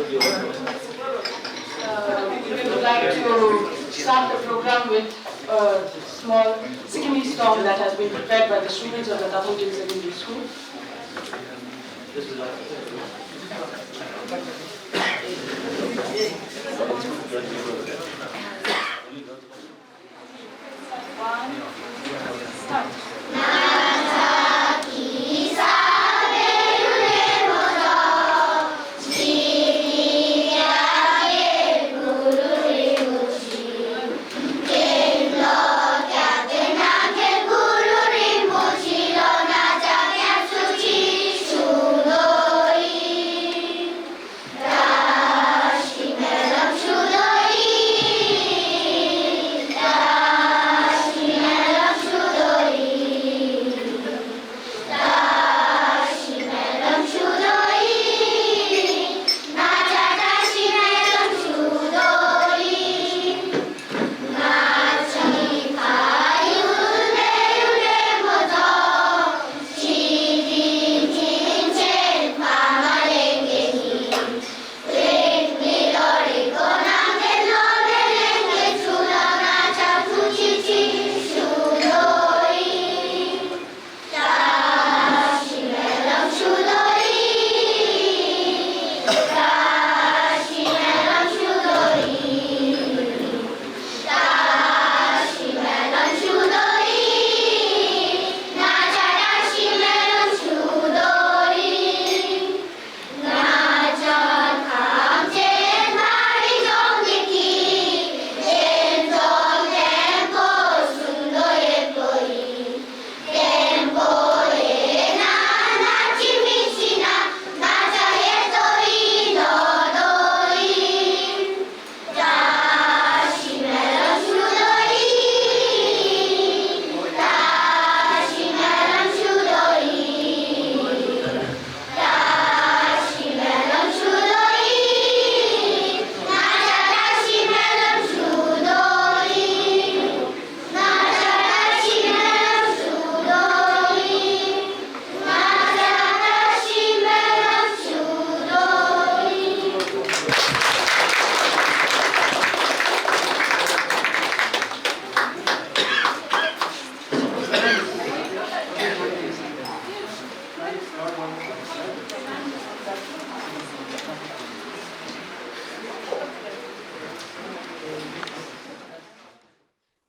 We would like to start the program with a small Sikkimese song that has been prepared by the students of the Tathangchen Secondary School. One, start.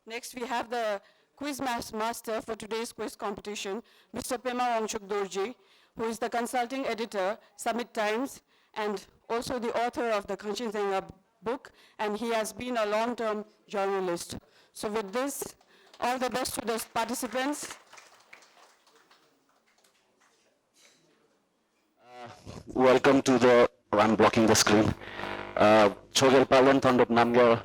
Next, we have the quiz master for today's quiz competition, Mr. Pema Wangchuk Dorji, who is the consulting editor, Summit Times, and also the author of the Tathangchen Secondary book, and he has been a long-term journalist. So with this, all the best to the participants. Welcome to the, I'm blocking the screen, Chogyal Palden Thondup Namgyal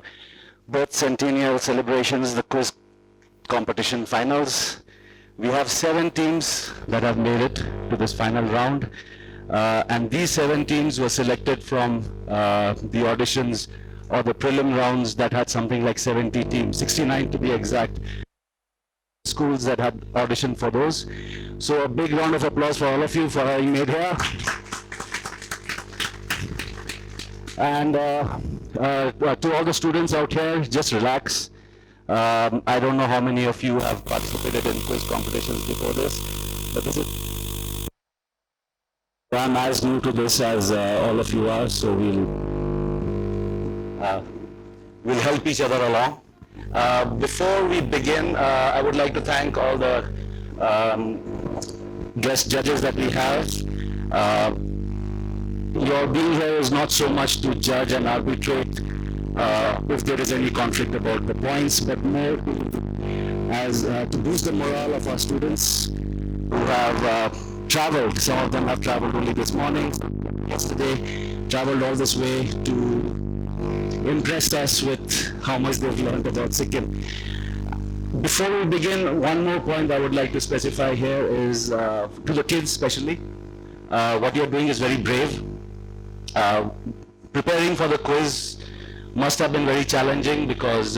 birth centennial celebrations, the quiz competition finals. We have 7 teams that have made it to this final round, and these 7 teams were selected from the auditions or the prelim rounds that had something like 70 teams, 69 to be exact, schools that had auditioned for those. So a big round of applause for all of you for having made here. And to all the students out here, just relax. I don't know how many of you have participated in quiz competitions before this, but this is, I'm as new to this as all of you are, so we'll help each other along. Before we begin, I would like to thank all the guest judges that we have. Your being here is not so much to judge and arbitrate if there is any conflict about the points, but more as to boost the morale of our students who have traveled. Some of them have traveled only this morning, yesterday, traveled all this way to impress us with how much they've learned about Sikkim. Before we begin, one more point I would like to specify here is to the kids especially. What you're doing is very brave. Preparing for the quiz must have been very challenging because,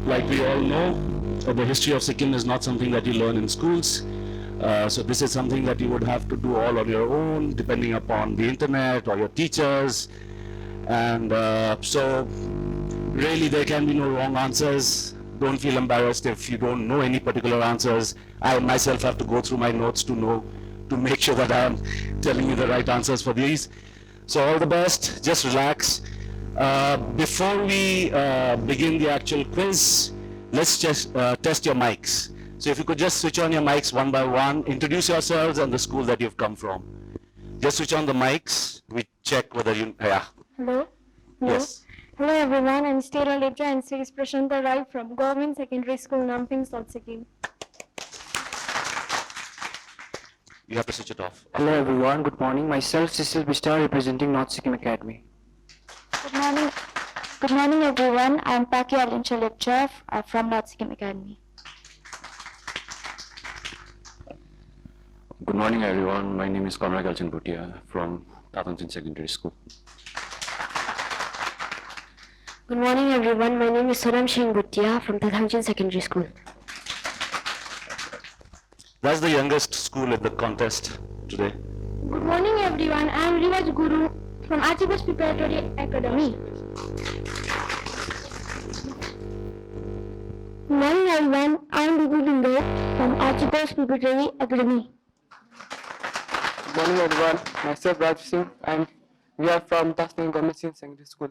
like we all know, the history of Sikkim is not something that you learn in schools. So this is something that you would have to do all on your own, depending upon the internet or your teachers. And so really there can be no wrong answers. Don't feel embarrassed if you don't know any particular answers. I myself have to go through my notes to make sure that I'm telling you the right answers for these. So all the best, just relax. Before we begin the actual quiz, let's just test your mics. So if you could just switch on your mics one by one, introduce yourselves and the school that you've come from. Just switch on the mics, we check whether you, yeah. Hello. Hello. Yes. Hello everyone, I'm Stella Lepcha and Sri Prashanta Rai from Government Secondary School, Namping, South Sikkim. You have to switch it off. Hello everyone, good morning. Myself Cecil Bista representing North Sikkim Academy. Good morning. Good morning everyone, I'm Paki Alincha Lepcha from North Sikkim Academy. Good morning everyone, my name is Kamra Galchan Bhutia from Tathangchen Secondary School. Good morning everyone, my name is Saram Singh Bhutia from Tathangchen Secondary School. That's the youngest school in the contest today. Good morning everyone, I am Rivaj Guru from Archibald Preparatory Academy. Good morning everyone, I am Bibu Lindo from Archibald Preparatory Academy. Good morning everyone, myself Raj Singh and we are from Tathangchen Government Secondary School.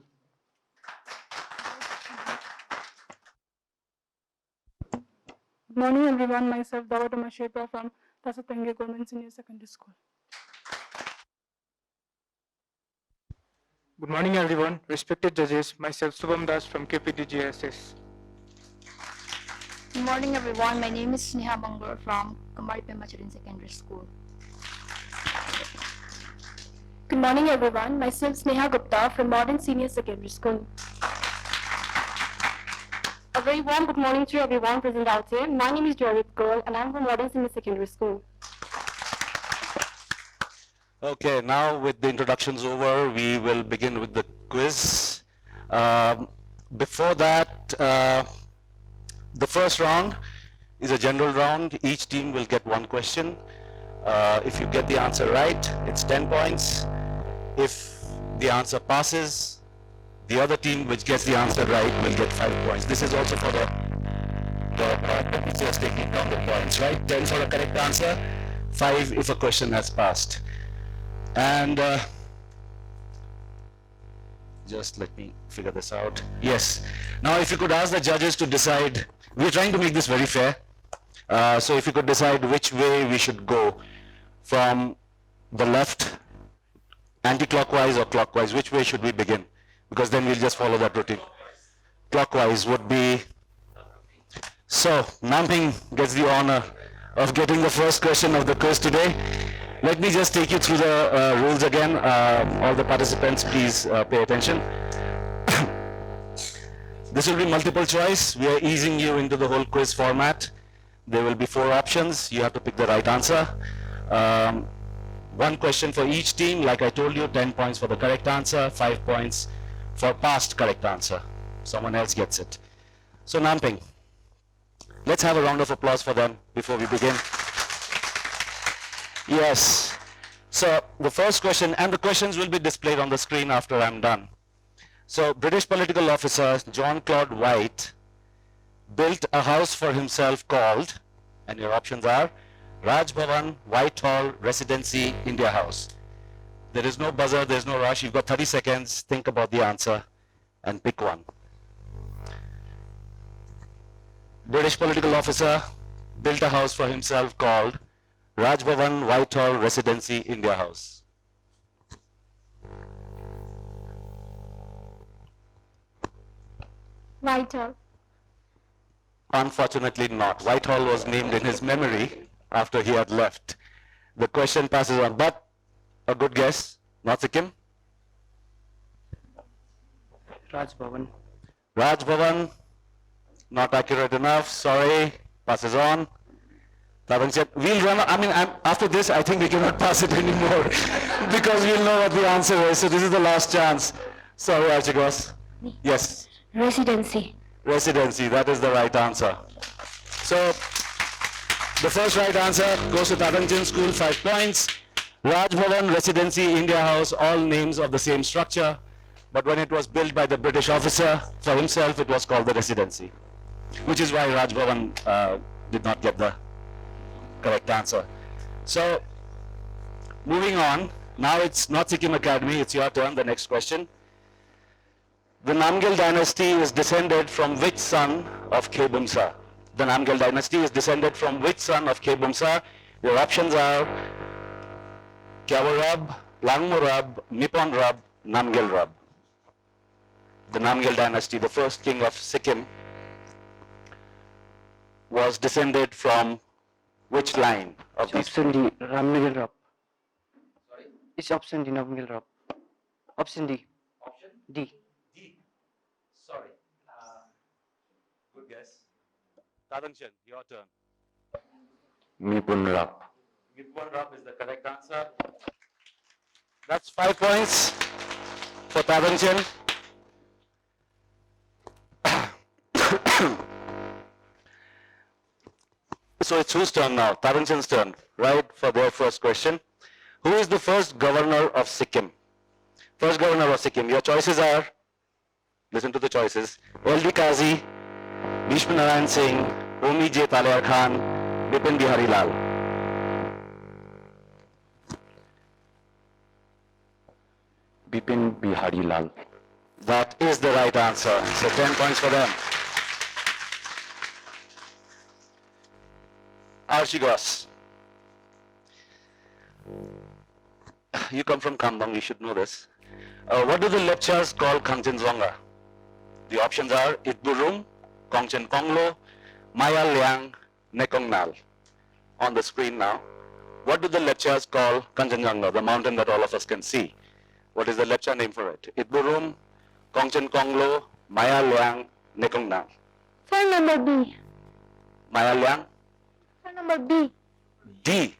Good morning everyone, myself Dawadama Shepa from Tathangchen Government Senior Secondary School. Good morning everyone, respected judges, myself Subham Das from KPDGSS. Good morning everyone, my name is Sneha Bangur from Kamari Pemachadin Secondary School. Good morning everyone, myself Sneha Gupta from Modern Senior Secondary School. A very warm good morning to everyone present out here. My name is Jorit Kaul and I'm from Modern Senior Secondary School. Okay, now with the introductions over, we will begin with the quiz. Before that, the first round is a general round. Each team will get one question. If you get the answer right, it's 10 points. If the answer passes, the other team which gets the answer right will get 5 points. This is also for the teachers taking down the points, right? 10 for a correct answer, 5 if a question has passed. And just let me figure this out. Yes. Now if you could ask the judges to decide, we're trying to make this very fair. So if you could decide which way we should go, from the left, anti-clockwise or clockwise, which way should we begin? Because then we'll just follow that routine. Clockwise would be, so Namping gets the honor of getting the first question of the quiz today. Let me just take you through the rules again. All the participants, please pay attention. This will be multiple choice. We are easing you into the whole quiz format. There will be 4 options. You have to pick the right answer. One question for each team. Like I told you, 10 points for the correct answer, 5 points for past correct answer. Someone else gets it. So Namping, let's have a round of applause for them before we begin. Yes. So the first question, and the questions will be displayed on the screen after I'm done. So British political officer John Claude White built a house for himself called, and your options are Raj Bhavan, Whitehall, Residency, India House. There is no buzzer, there's no rush. You've got 30 seconds. Think about the answer and pick one. British political officer built a house for himself called Raj Bhavan, Whitehall, Residency, India House. Whitehall. Unfortunately not. Whitehall was named in his memory after he had left. The question passes on, but a good guess. Not Sikkim? Raj Bhavan. Raj Bhavan, not accurate enough. Sorry, passes on. Tathangchen, we'll run, after this, I think we cannot pass it anymore because we'll know what the answer is. So this is the last chance. Sorry, Archigos. Yes. Residency. Residency, that is the right answer. So the first right answer goes to Tathangchen School, 5 points. Raj Bhavan, Residency, India House, all names of the same structure. but when it was built by the British officer for himself, it was called the Residency, which is why Raj Bhavan did not get the correct answer. So, moving on, now it's not Sikkim Academy, it's your turn, the next question. The Namgyal dynasty is descended from which son of Khebumsa? The Namgyal dynasty is descended from which son of Khebumsa? Your options are Kyawarab, Langmurab, Nippon-rab, Namgyal-rab. The Namgyal dynasty, the first king of Sikkim, was descended from which line of these? Option D, Namgyal Rap. Sorry? It's option D, Namgyal Rap. Option D. Option D. D. Sorry. Good guess. Tathangchen, your turn. Mipun Rap. Nippon-rab is the correct answer. That's 5 points for Tathangchen. So it's whose turn now? Tathangchen's turn, right, for their first question. Who is the first governor of Sikkim? First governor of Sikkim. Your choices are, listen to the choices, L.D. Kazi, Bhishma Narayan Singh, Homi J. Talayar Khan, Bipin Bihari Lal. Bipin Bihari Lal. That is the right answer. So 10 points for them. Archigos. You come from Kambang, you should know this. What do the lepchas call Kangchenjunga? The options are Itburum, Kongchen Konglo, Maya Liang, Nekongnal. On the screen now. What do the lepchas call Kanchenjunga, the mountain that all of us can see? What is the lepcha name for it? Itburum, Kongchen Konglo, Maya Liang, Nekongnal. Phone number B. Maya Liang? Phone number B. D.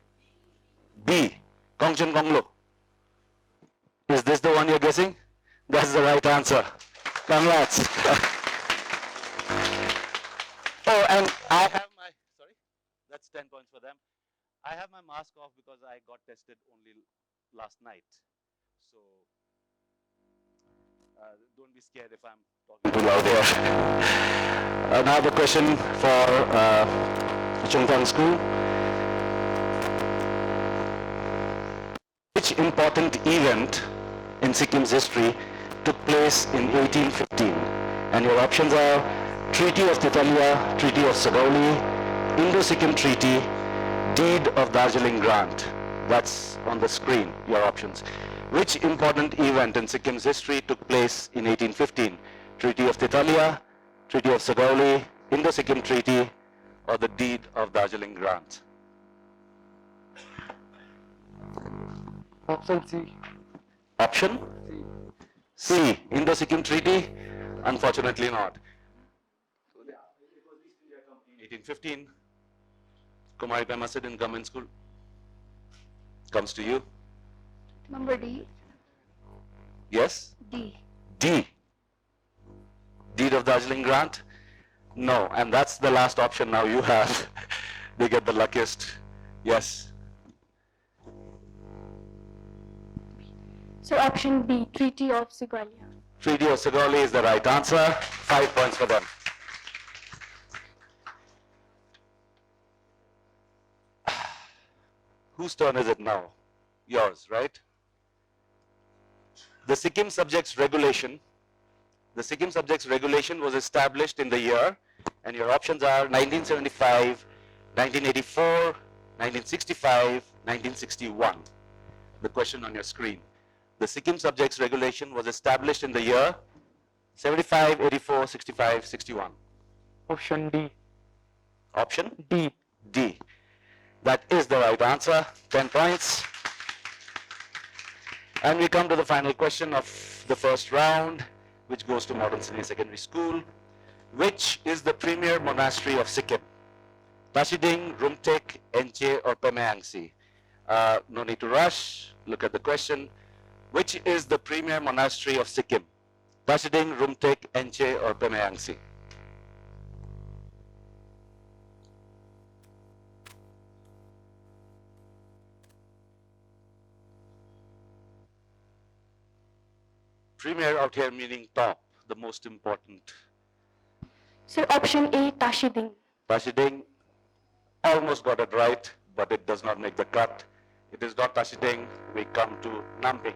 B. Kongchen Konglo. Is this the one you're guessing? That's the right answer. Congrats. Oh, and I have my, sorry, that's 10 points for them. I have my mask off because I got tested only last night. So, don't be scared if I'm talking too loud here. Now the question for Chungthang School. Which important event in Sikkim's history took place in 1815? And your options are Treaty of Titalia, Treaty of Sagauli, Indo-Sikkim Treaty, Deed of Darjeeling Grant. That's on the screen, your options. Which important event in Sikkim's history took place in 1815? Treaty of Titalia, Treaty of Sagauli, Indo-Sikkim Treaty, or the Deed of Darjeeling Grant? Option C. Option C, Indo-Sikkim Treaty? Unfortunately not. 1815, Kumari Pema Sidin Government School. Comes to you. Number D. Yes? D. D. Deed of Darjeeling Grant? No, and that's the last option now you have. They get the luckiest. Yes. So option B, Treaty of Sagalia. Treaty of Sagauli is the right answer. 5 points for them. Whose turn is it now? Yours, right? The Sikkim Subjects Regulation. The Sikkim Subjects Regulation was established in the year, and your options are 1975, 1984, 1965, 1961. The question on your screen. The Sikkim Subjects Regulation was established in the year 75, 84, 65, 61. Option D. Option D. D. That is the right answer. 10 points. And we come to the final question of the first round, which goes to Modern Senior Secondary School. Which is the premier monastery of Sikkim? Tashiding, Rumtek, Enche, or Pemeangsi? No need to rush. Look at the question. Which is the premier monastery of Sikkim? Tashiding, Rumtek, Enche, or Pemeangsi? premier out here meaning top, the most important. Sir, option A, Tashiding. Tashiding almost got it right, but it does not make the cut. It is not Tashiding. We come to Namping.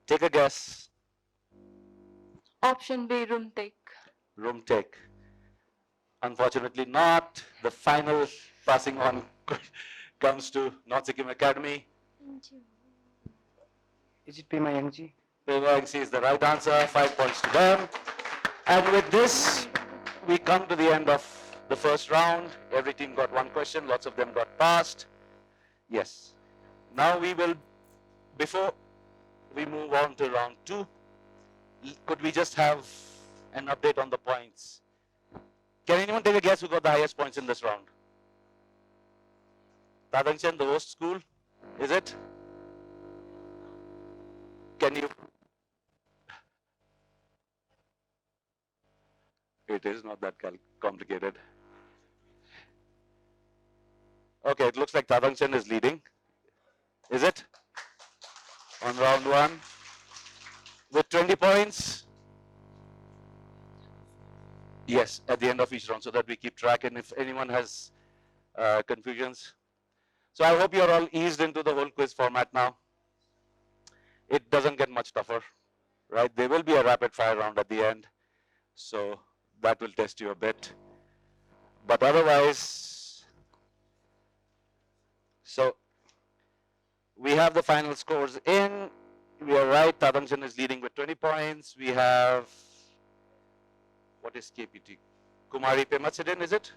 Take a guess. Option B, Rumtek. Rumtek. Unfortunately not. The final passing on comes to North Sikkim Academy. Is it Pema Yangji? Pevangsi is the right answer, 5 points to them. And with this, we come to the end of the first round. Every team got one question, lots of them got passed. Yes. Now we will, before we move on to round 2, could we just have an update on the points? Can anyone take a guess who got the highest points in this round? Tathangchen, the host school, is it? Can you? It is not that complicated. Okay, it looks like Tathangchen is leading. Is it? On round 1 with 20 points. Yes, at the end of each round, so that we keep track, and if anyone has confusions. So I hope you're all eased into the whole quiz format now. It doesn't get much tougher, right? There will be a rapid fire round at the end, so that will test you a bit. But otherwise, so we have the final scores in. We are right, Tathangchen is leading with 20 points. We have, what is KPT? Kumari Pemachiden, is it?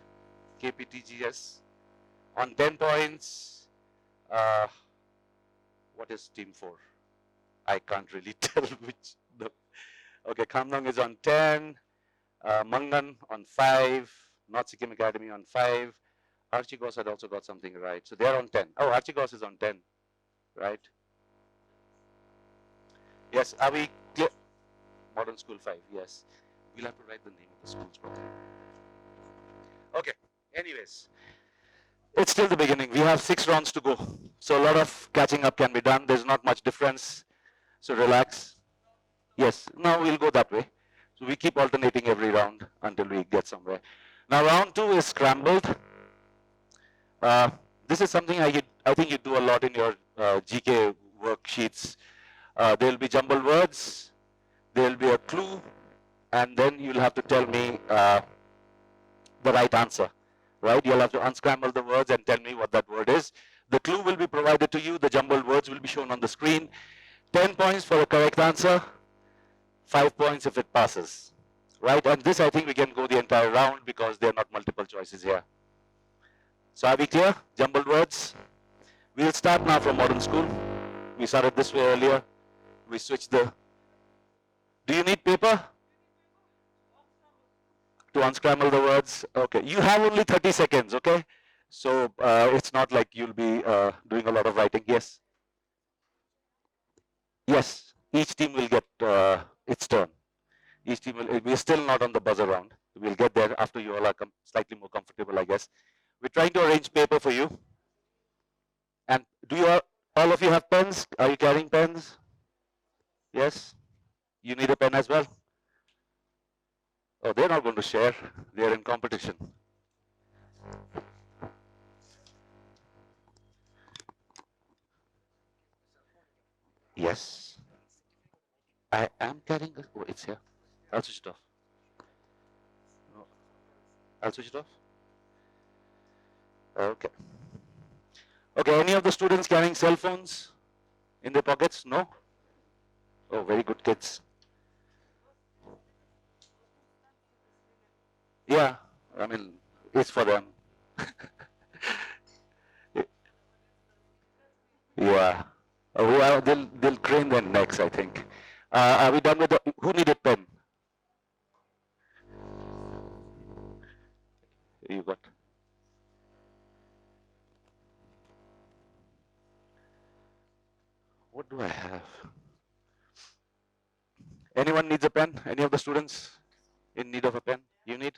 KPTGS on 10 points. What is team 4? I can't really tell which. No. Okay, Khamdong is on 10. Mangan on 5. North Sikkim Academy on 5. Archigos had also got something right. So they're on 10. Oh, Archigos is on 10, right? Yes, are we clear? Modern School 5, yes. We'll have to write the name of the schools properly. Okay, anyways. It's still the beginning. We have 6 rounds to go. So a lot of catching up can be done. There's not much difference. So relax. Yes, now we'll go that way. So we keep alternating every round until we get somewhere. Now round 2 is scrambled. This is something I think you do a lot in your GK worksheets. There'll be jumbled words. There'll be a clue. And then you'll have to tell me the right answer. Right? You'll have to unscramble the words and tell me what that word is. The clue will be provided to you. The jumbled words will be shown on the screen. 10 points for a correct answer. 5 points if it passes. Right? And this, I think we can go the entire round because there are not multiple choices here. So are we clear? Jumbled words. We'll start now from modern school. We started this way earlier. We switched the... Do you need paper? To unscramble the words? Okay. You have only 30 seconds, okay? So it's not like you'll be doing a lot of writing. Yes? Yes. Each team will get its turn. Each team will... We're still not on the buzzer round. We'll get there after you all are slightly more comfortable, I guess. We're trying to arrange paper for you. And do you all of you have pens? Are you carrying pens? Yes? You need a pen as well? Oh, they're not going to share. They're in competition. Yes. I am carrying this. Oh, it's here. I'll switch it off. No. I'll switch it off. Okay. Okay, any of the students carrying cell phones in their pockets? No? Oh, very good kids. Yeah, I mean, it's for them. Yeah. Well, they'll crane their necks, I think. Are we done with the, who needed pen? You got. What do I have? Anyone needs a pen? Any of the students? In need of a pen? You need?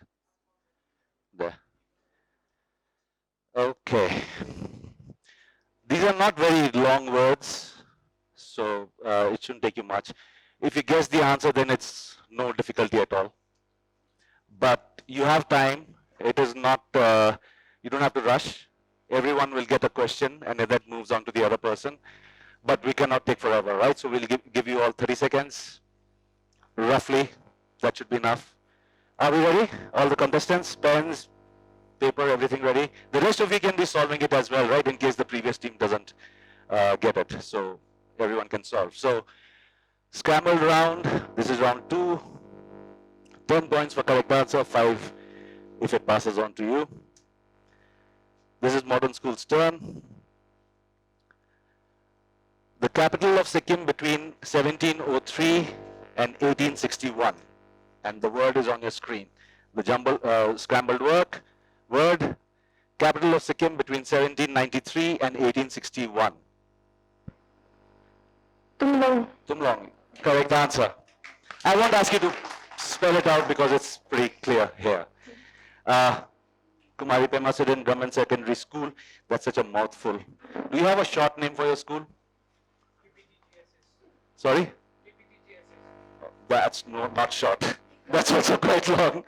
There. Okay. These are not very long words, so it shouldn't take you much. If you guess the answer, then it's no difficulty at all. But you have time. It is not, you don't have to rush. Everyone will get a question, and then that moves on to the other person. But we cannot take forever, right? So we'll give you all 30 seconds, roughly. That should be enough. Are we ready? All the contestants, pens, paper, everything ready? The rest of you can be solving it as well, right? In case the previous team doesn't get it. So everyone can solve. So scrambled round. This is round 2. 10 points for correct answer, 5 if it passes on to you. This is modern school's turn. The capital of Sikkim between 1703 and 1861. And the word is on your screen. The scrambled word, capital of Sikkim between 1793 and 1861. Tumlong. Correct answer. I won't ask you to spell it out because it's pretty clear here. Kumari Pema Sidin Government Secondary School. That's such a mouthful. Do you have a short name for your school? Sorry? That's not short. That's also quite long.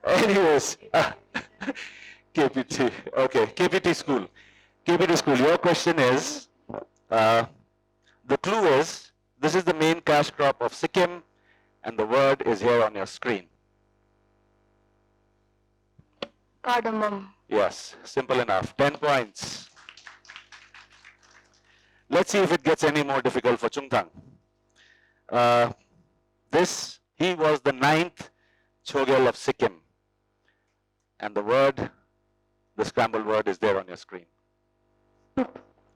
Anyways, KPT. Okay, KPT school. KPT school, your question is, the clue is, this is the main cash crop of Sikkim, and the word is here on your screen. Cardamom. Yes, simple enough. 10 points. Let's see if it gets any more difficult for Chungtang. He was the 9th Chogyal of Sikkim. And the word, the scrambled word is there on your screen.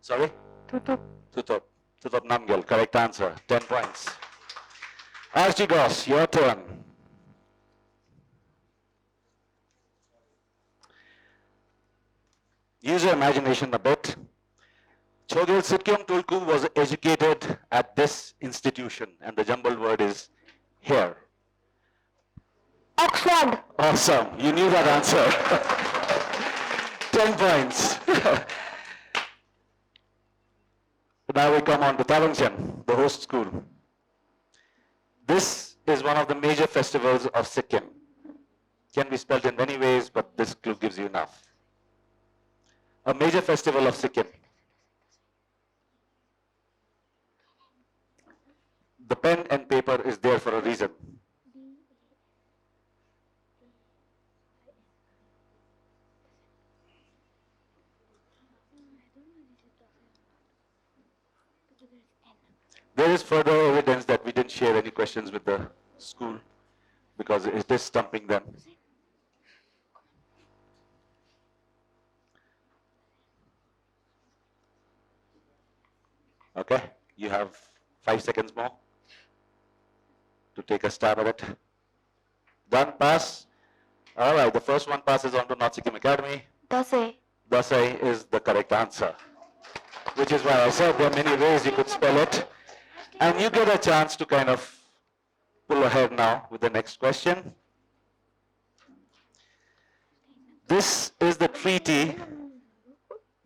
Sorry? Tutup. Tutup. Tutup Namgyal, correct answer. 10 points. Archie Goss, your turn. Use your imagination a bit. Chogyal Sitkyong Tulku was educated at this institution, and the jumbled word is here. Oxford. Awesome. You knew that answer. 10 points. Now we come on to Tathangchen, the host school. This is one of the major festivals of Sikkim. Can be spelled in many ways, but this clue gives you enough. A major festival of Sikkim. The pen and paper is there for a reason. There is further evidence that we didn't share any questions with the school because it is stumping them. Okay, you have 5 seconds more to take a stab at it. Done, pass. All right, the first one passes on to North Sikkim Academy. Dase. Dasai is the correct answer, which is why I said there are many ways you could spell it. And you get a chance to kind of pull ahead now with the next question. This is the treaty,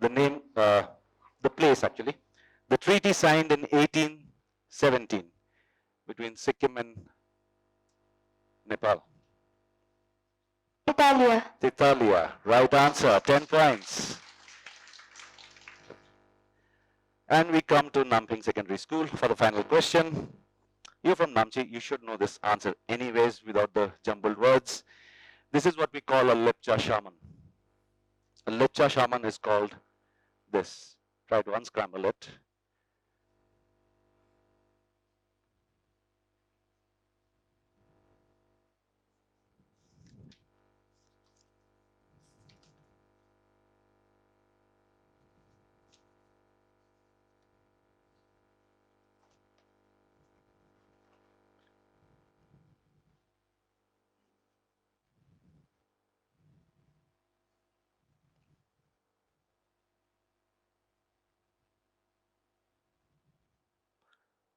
the name, the place actually. The treaty signed in 1817 between Sikkim and Nepal. Italia. Italia, right answer, 10 points. And we come to Namping Secondary School for the final question. You're from Namchi, you should know this answer anyways without the jumbled words. This is what we call a Lepcha shaman. A Lepcha shaman is called this. Try to unscramble it.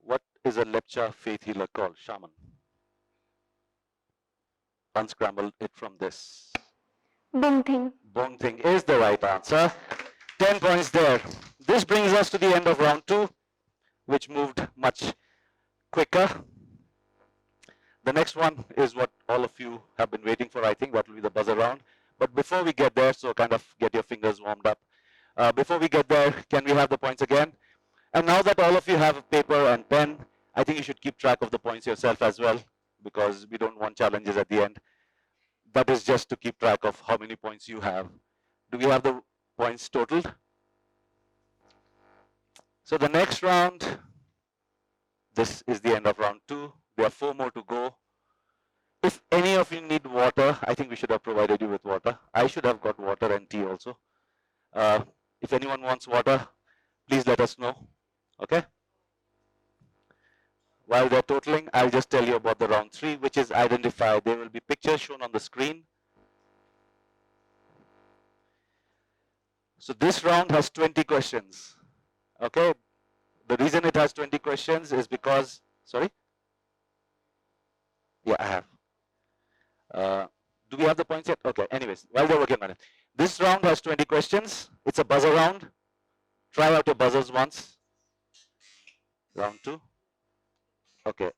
What is a Lepcha faith healer called? Shaman. unscramble it from this. Bung Thing. Bong thing is the right answer. 10 points there. This brings us to the end of round 2, which moved much quicker. The next one is what all of you have been waiting for, I think. That will be the buzzer round. But before we get there, so kind of get your fingers warmed up. Before we get there, can we have the points again? And now that all of you have a paper and pen, I think you should keep track of the points yourself as well, because we don't want challenges at the end. That is just to keep track of how many points you have. Do we have the points totaled? So the next round, this is the end of round 2. There are 4 more to go. If any of you need water, I think we should have provided you with water. I should have got water and tea also. If anyone wants water, please let us know. Okay? While they're totaling, I'll just tell you about the round 3, which is identify. There will be pictures shown on the screen. So this round has 20 questions. Okay? The reason it has 20 questions is because, sorry? Yeah, I have. Do we have the points yet? Okay, anyways, while they're working on it. This round has 20 questions. It's a buzzer round. Try out your buzzers once. Round 2. Okay.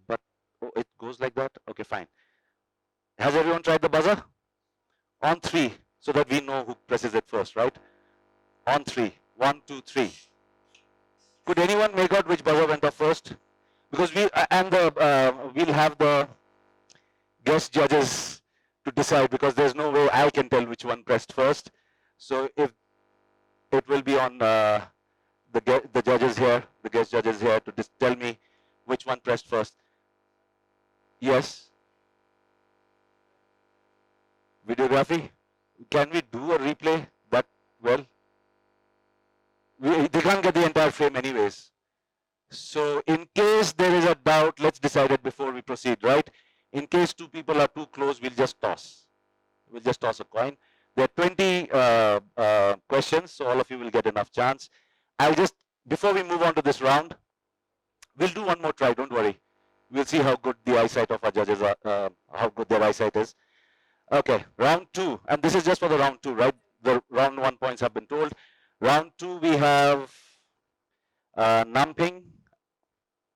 But oh, it goes like that? Okay, fine. Has everyone tried the buzzer? On 3, so that we know who presses it first, right? On 3. 1, 2, 3. Could anyone make out which buzzer went off first? Because we'll have the guest judges to decide, because there's no way I can tell which one pressed first. So if it will be on the judges here, the guest judges here, to tell me which one pressed first. Yes? Videography? Can we do a replay that well? They can't get the entire frame anyways. So in case there is a doubt, let's decide it before we proceed, right? In case 2 people are too close, we'll just toss. We'll just toss a coin. There are 20 questions, so all of you will get enough chance. I'll just, before we move on to this round, we'll do one more try, don't worry. We'll see how good the eyesight of our judges are, how good their eyesight is. Okay, round 2, and this is just for the round 2, right? The round 1 points have been told. Round 2, we have Namping.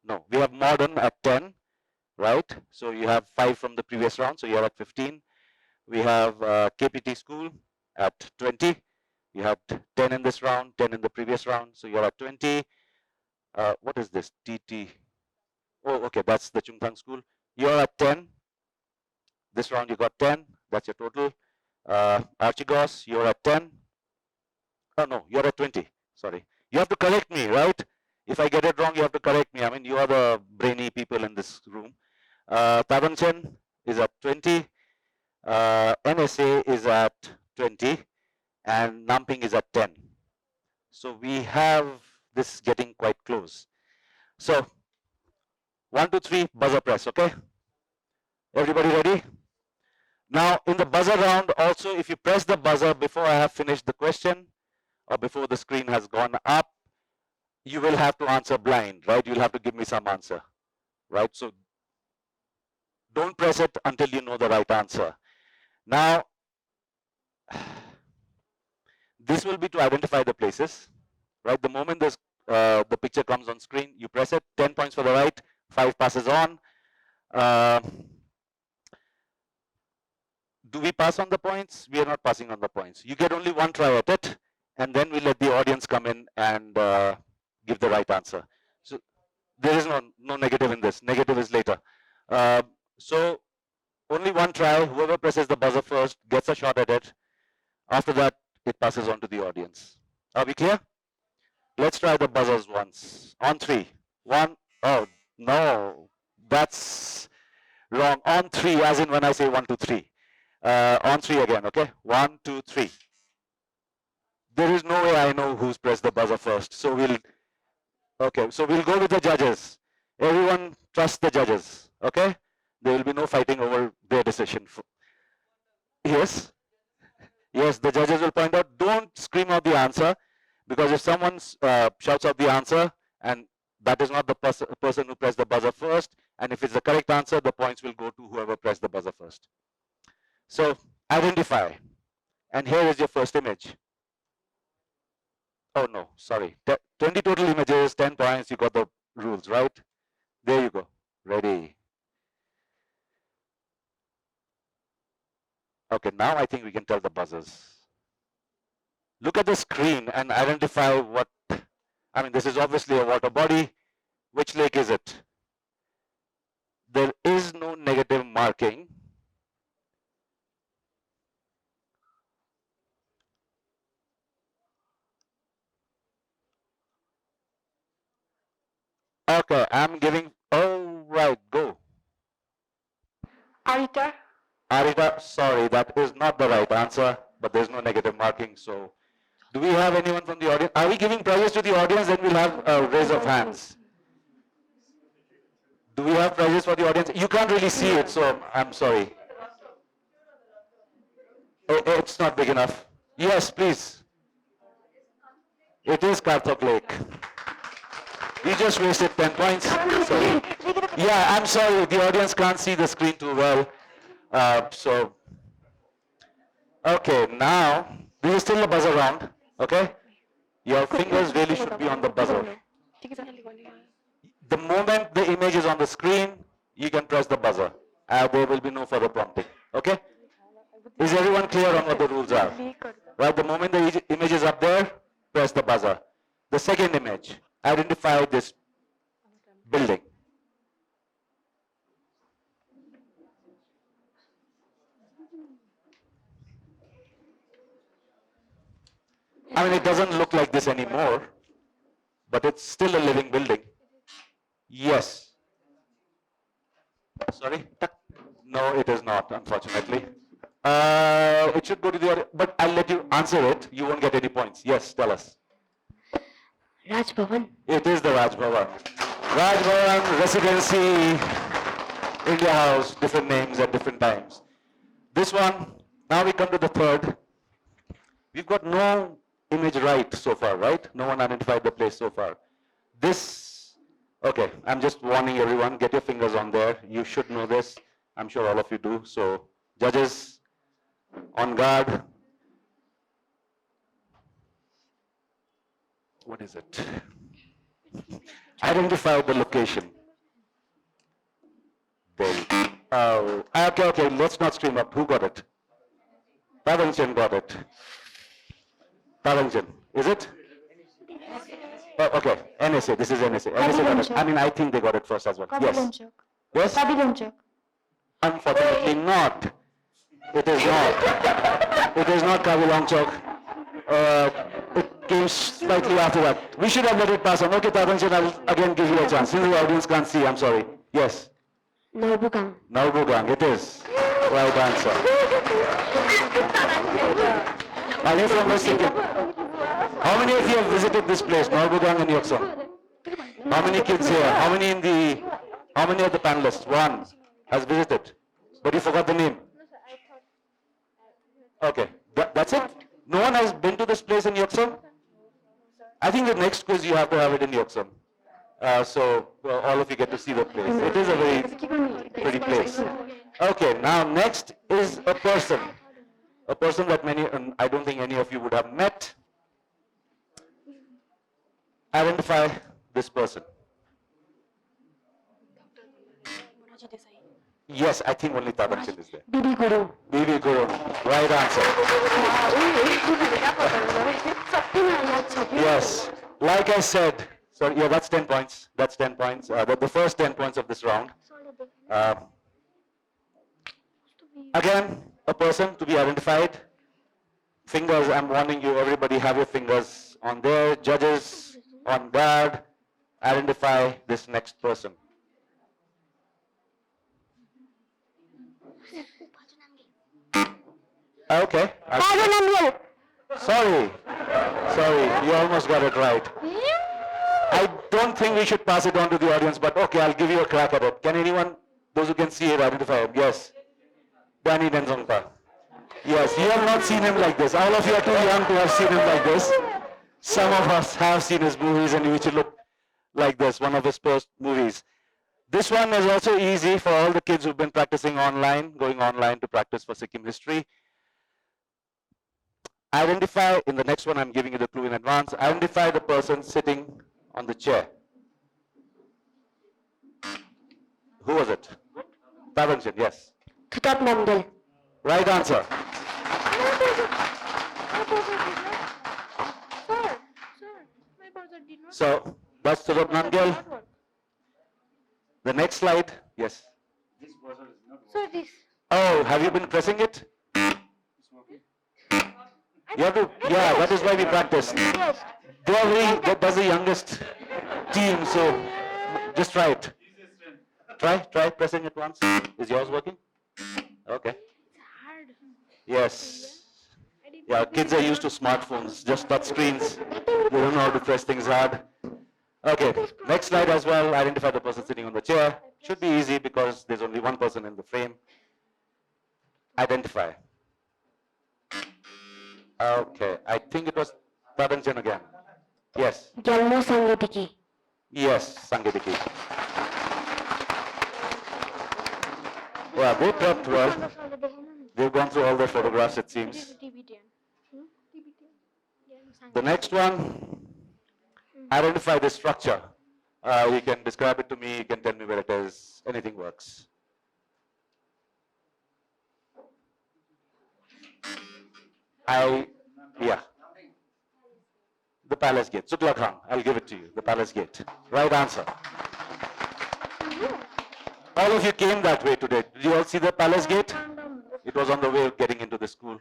No, we have modern at 10, right? So you have 5 from the previous round, so you're at 15. We have KPT school at 20. You had 10 in this round, 10 in the previous round, so you're at 20. What is this? TT. Oh, okay, that's the Chungthang school. You're at 10. This round you got 10. That's your total. Archigos, you're at 10. Oh no, you're at 20. Sorry. You have to correct me, right? If I get it wrong, you have to correct me. I mean, you are the brainy people in this room. Tathangchen is at 20. NSA is at 20. And Namping is at 10. So we have this getting quite close. So 1, 2, 3, buzzer press, okay? Everybody ready? Now in the buzzer round also, if you press the buzzer before I have finished the question or before the screen has gone up, you will have to answer blind, right? You'll have to give me some answer, right? So don't press it until you know the right answer. Now, this will be to identify the places, right? The moment this, the picture comes on screen, you press it, 10 points for the right, 5 passes on. Do we pass on the points? We are not passing on the points. You get only 1 try at it, and then we let the audience come in and give the right answer. So there is no negative in this. Negative is later. So only 1 try. Whoever presses the buzzer first gets a shot at it. After that, it passes on to the audience. Are we clear? Let's try the buzzers once. On 3. 1. Oh, no. That's wrong. On 3, as in when I say 1, 2, 3. On 3 again, okay? 1, 2, 3. There is no way I know who's pressed the buzzer first. So we'll go with the judges. Everyone trust the judges, okay? There will be no fighting over their decision. Yes? Yes, the judges will point out, don't scream out the answer, because if someone shouts out the answer and that is not the person who pressed the buzzer first, And if it's the correct answer, the points will go to whoever pressed the buzzer first. So identify. And here is your first image. Oh no, sorry. 20 total images, 10 points. You got the rules, right? There you go. Ready. Okay, now I think we can tell the buzzers. Look at the screen and identify what, I mean, this is obviously a water body. Which lake is it? There is no negative marking. Okay, I'm giving, oh, right, go. Arita. Arita, sorry, that is not the right answer, but there's no negative marking. So, do we have anyone from the audience? Are we giving prizes to the audience? Then we'll have a raise of hands. Do we have prizes for the audience? You can't really see it, so I'm sorry. It's not big enough. Yes, please. It is Gangtok Lake. We just wasted 10 points. Sorry. Yeah, I'm sorry. The audience can't see the screen too well. Okay, now, this is still a buzzer round, okay? Your fingers really should be on the buzzer. The moment the image is on the screen, you can press the buzzer. There will be no further prompting, okay? Is everyone clear on what the rules are? Right, the moment the image is up there, press the buzzer. The second image, identify this building. I mean, it doesn't look like this anymore, but it's still a living building. Yes. Sorry? No, it is not, unfortunately. It should go to the audience, but I'll let you answer it. You won't get any points. Yes, tell us. Raj Bhavan. It is the Raj Bhavan. Raj Bhavan, Residency, India House, different names at different times. This one, now we come to the third. We've got no image right so far, right? No one identified the place so far. This, okay, I'm just warning everyone, get your fingers on there. You should know this. I'm sure all of you do. So, judges, on guard. What is it? Identify the location. There. Okay, let's not scream up. Who got it? Tathangchen got it. Tathangchen, is it? Oh, okay, NSA, this is NSA. NSA got it. I mean, I think they got it first as well. Yes. Yes? Unfortunately not. It is not. It is not Kavilongchok. It came slightly after that. We should have let it pass on. Okay, Tathangchen, I'll again give you a chance. Since the audience can't see, I'm sorry. Yes? Norbugang. Norbugang, it is. Right answer. Are you from West Sikkim? How many of you have visited this place, Norbugang and Yeoksong? How many kids here? How many of the panelists? One has visited. But you forgot the name. Okay, that's it? No one has been to this place in Yeoksong? I think the next quiz you have to have it in Yeoksong. So all of you get to see the place. It is a very pretty place. Okay, now next is a person. A person that I don't think any of you would have met. Identify this person. Yes, I think only Tathangchen is there. Bibi Guru. Bibi Guru. Right answer. Yes. Like I said, sorry, yeah, that's 10 points. That's 10 points. The first 10 points of this round. Again, a person to be identified. Fingers, I'm warning you, everybody have your fingers on there. Judges, on guard. Identify this next person. Okay. Sorry, you almost got it right. I don't think we should pass it on to the audience, but okay, I'll give you a crack at it. Can anyone, those who can see it, identify it? Yes. Danny Denzongpa. Yes, you have not seen him like this. All of you are too young to have seen him like this. Some of us have seen his movies and which look like this, one of his first movies. This one is also easy for all the kids who've been practicing online, going online to practice for Sikkim history. Identify, in the next one I'm giving you the clue in advance, identify the person sitting on the chair. Who was it? Tathangchen, yes. Thondup Namgyal. Right answer. So that's Thondup Namgyal. The next slide, yes. So this. Oh, have you been pressing it? You have to, yeah, that is why we practice. Yes. That's the youngest team, so just try it. Try pressing it once. Is yours working? Okay. Yes. Yeah, kids are used to smartphones, just touch screens. They don't know how to press things hard. Okay, next slide as well. Identify the person sitting on the chair. Should be easy because there's only one person in the frame. Identify. Okay, I think it was Tathangchen again. Yes. Jalmo Sangitiki. Yes, Sangediki. Yeah, both prepped well. They've gone through all their photographs, it seems. The next one, identify the structure. You can describe it to me, you can tell me where it is, anything works. Yeah. The palace gate. Sukla Khan, I'll give it to you. The palace gate. Right answer. All of you came that way today. Did you all see the palace gate? It was on the way of getting into the school.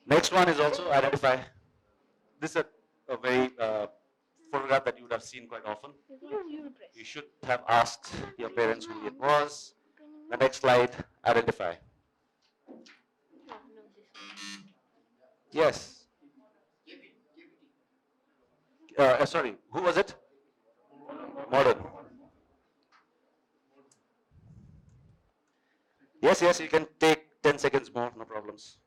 Next one is also identify. This is a very photograph that you would have seen quite often. You should have asked your parents who it was. The next slide, identify. Yes. Sorry, who was it? Modern. Yes, you can take 10 seconds more, no problems.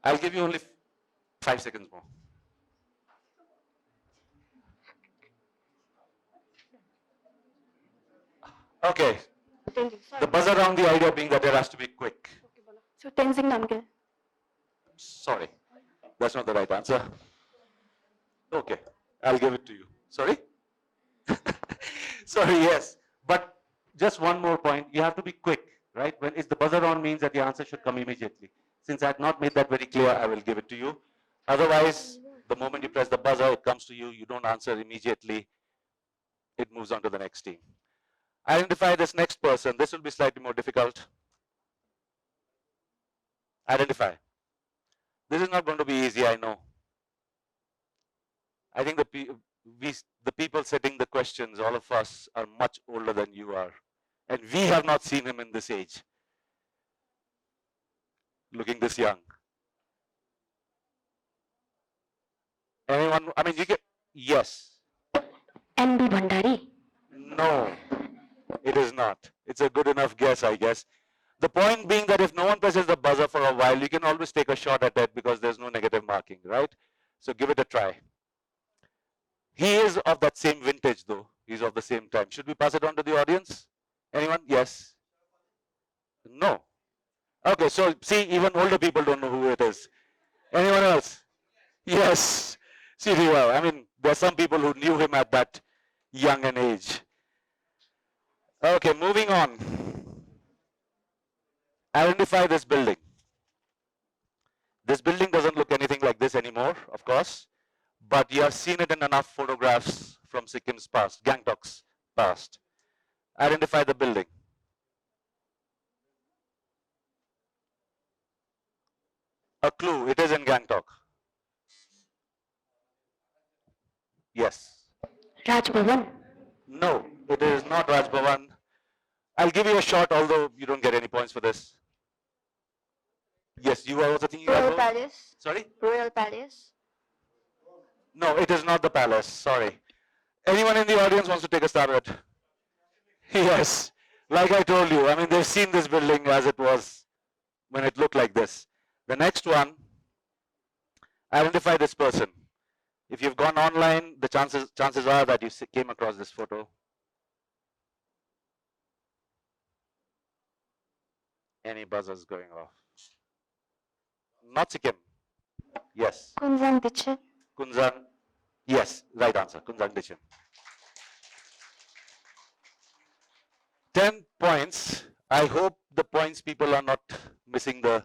I'll give you only 5 seconds more. Okay. The buzz around the idea being that it has to be quick. So Tenzing Namgyal. Sorry, that's not the right answer. Okay, I'll give it to you. Sorry? Sorry, yes. But just one more point, you have to be quick, right? When it's the buzzer on means that the answer should come immediately. Since I had not made that very clear, I will give it to you. Otherwise, the moment you press the buzzer, it comes to you, you don't answer immediately, it moves on to the next team. Identify this next person. This will be slightly more difficult. Identify. This is not going to be easy, I know. I think the people setting the questions, all of us, are much older than you are. And we have not seen him in this age. Looking this young. Anyone? I mean, you get, yes. NB Bhandari. No, it is not. It's a good enough guess, I guess. The point being that if no one presses the buzzer for a while, you can always take a shot at it because there's no negative marking, right? So give it a try. He is of that same vintage though. He's of the same time. Should we pass it on to the audience? Anyone? Yes? No. Okay, so see, even older people don't know who it is. Anyone else? Yes. See, well, I mean, there are some people who knew him at that young an age. Okay, moving on. Identify this building. This building doesn't look anything like this anymore, of course, but you have seen it in enough photographs from Sikkim's past, Gangtok's past. Identify the building. A clue, it is in Gangtok. Yes. Raj Bhavan. No, it is not Raj Bhavan. I'll give you a shot, although you don't get any points for this. Yes, you are also thinking Royal about... Palace. Sorry? Royal Palace. No, it is not the palace, sorry. Anyone in the audience wants to take a stab at it? Yes, like I told you, I mean, they've seen this building as it was when it looked like this. The next one, identify this person. If you've gone online, the chances are that you came across this photo. Any buzzers going off? Not Sikkim. Yes. Kunzang Dichin. Kunzang. Yes, right answer. Kunzang Dichin. 10 points. I hope the points people are not missing the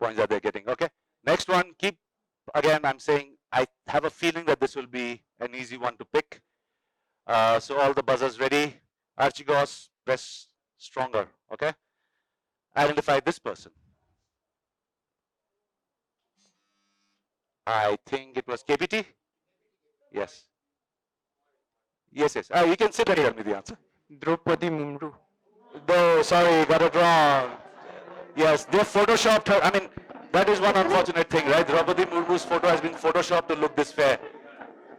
points that they're getting. Okay. Next one, keep, again, I'm saying, I have a feeling that this will be an easy one to pick. So all the buzzers ready. Archigos, press stronger. Okay. Identify this person. I think it was KPT. Yes. Yes, yes. You can sit and tell me the answer. Draupadi Mumru. No, sorry, got it wrong. Yes, they photoshopped her. I mean, that is one unfortunate thing, right? Draupadi Murmu's photo has been photoshopped to look this fair.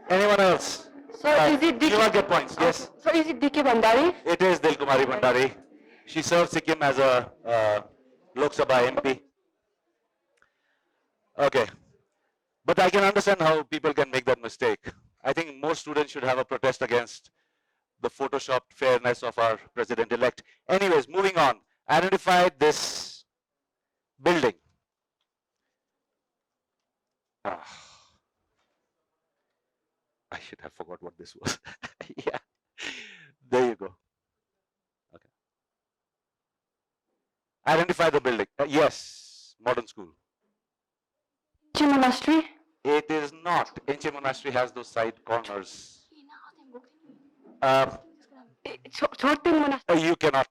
Anyone else? So is it You will get points, yes. So is it DK Bandari? It is Dilkumari Bhandari. She served Sikkim as a Lok Sabha MP. Okay. But I can understand how people can make that mistake. I think most students should have a protest against the photoshopped fairness of our president-elect. Anyways, moving on. Identify this building. I should have forgot what this was. Yeah. There you go. Okay. Identify the building. Yes, modern school. Inche Monastery. It is not. Inche Monastery has those side corners. Chhoting Monastery. You cannot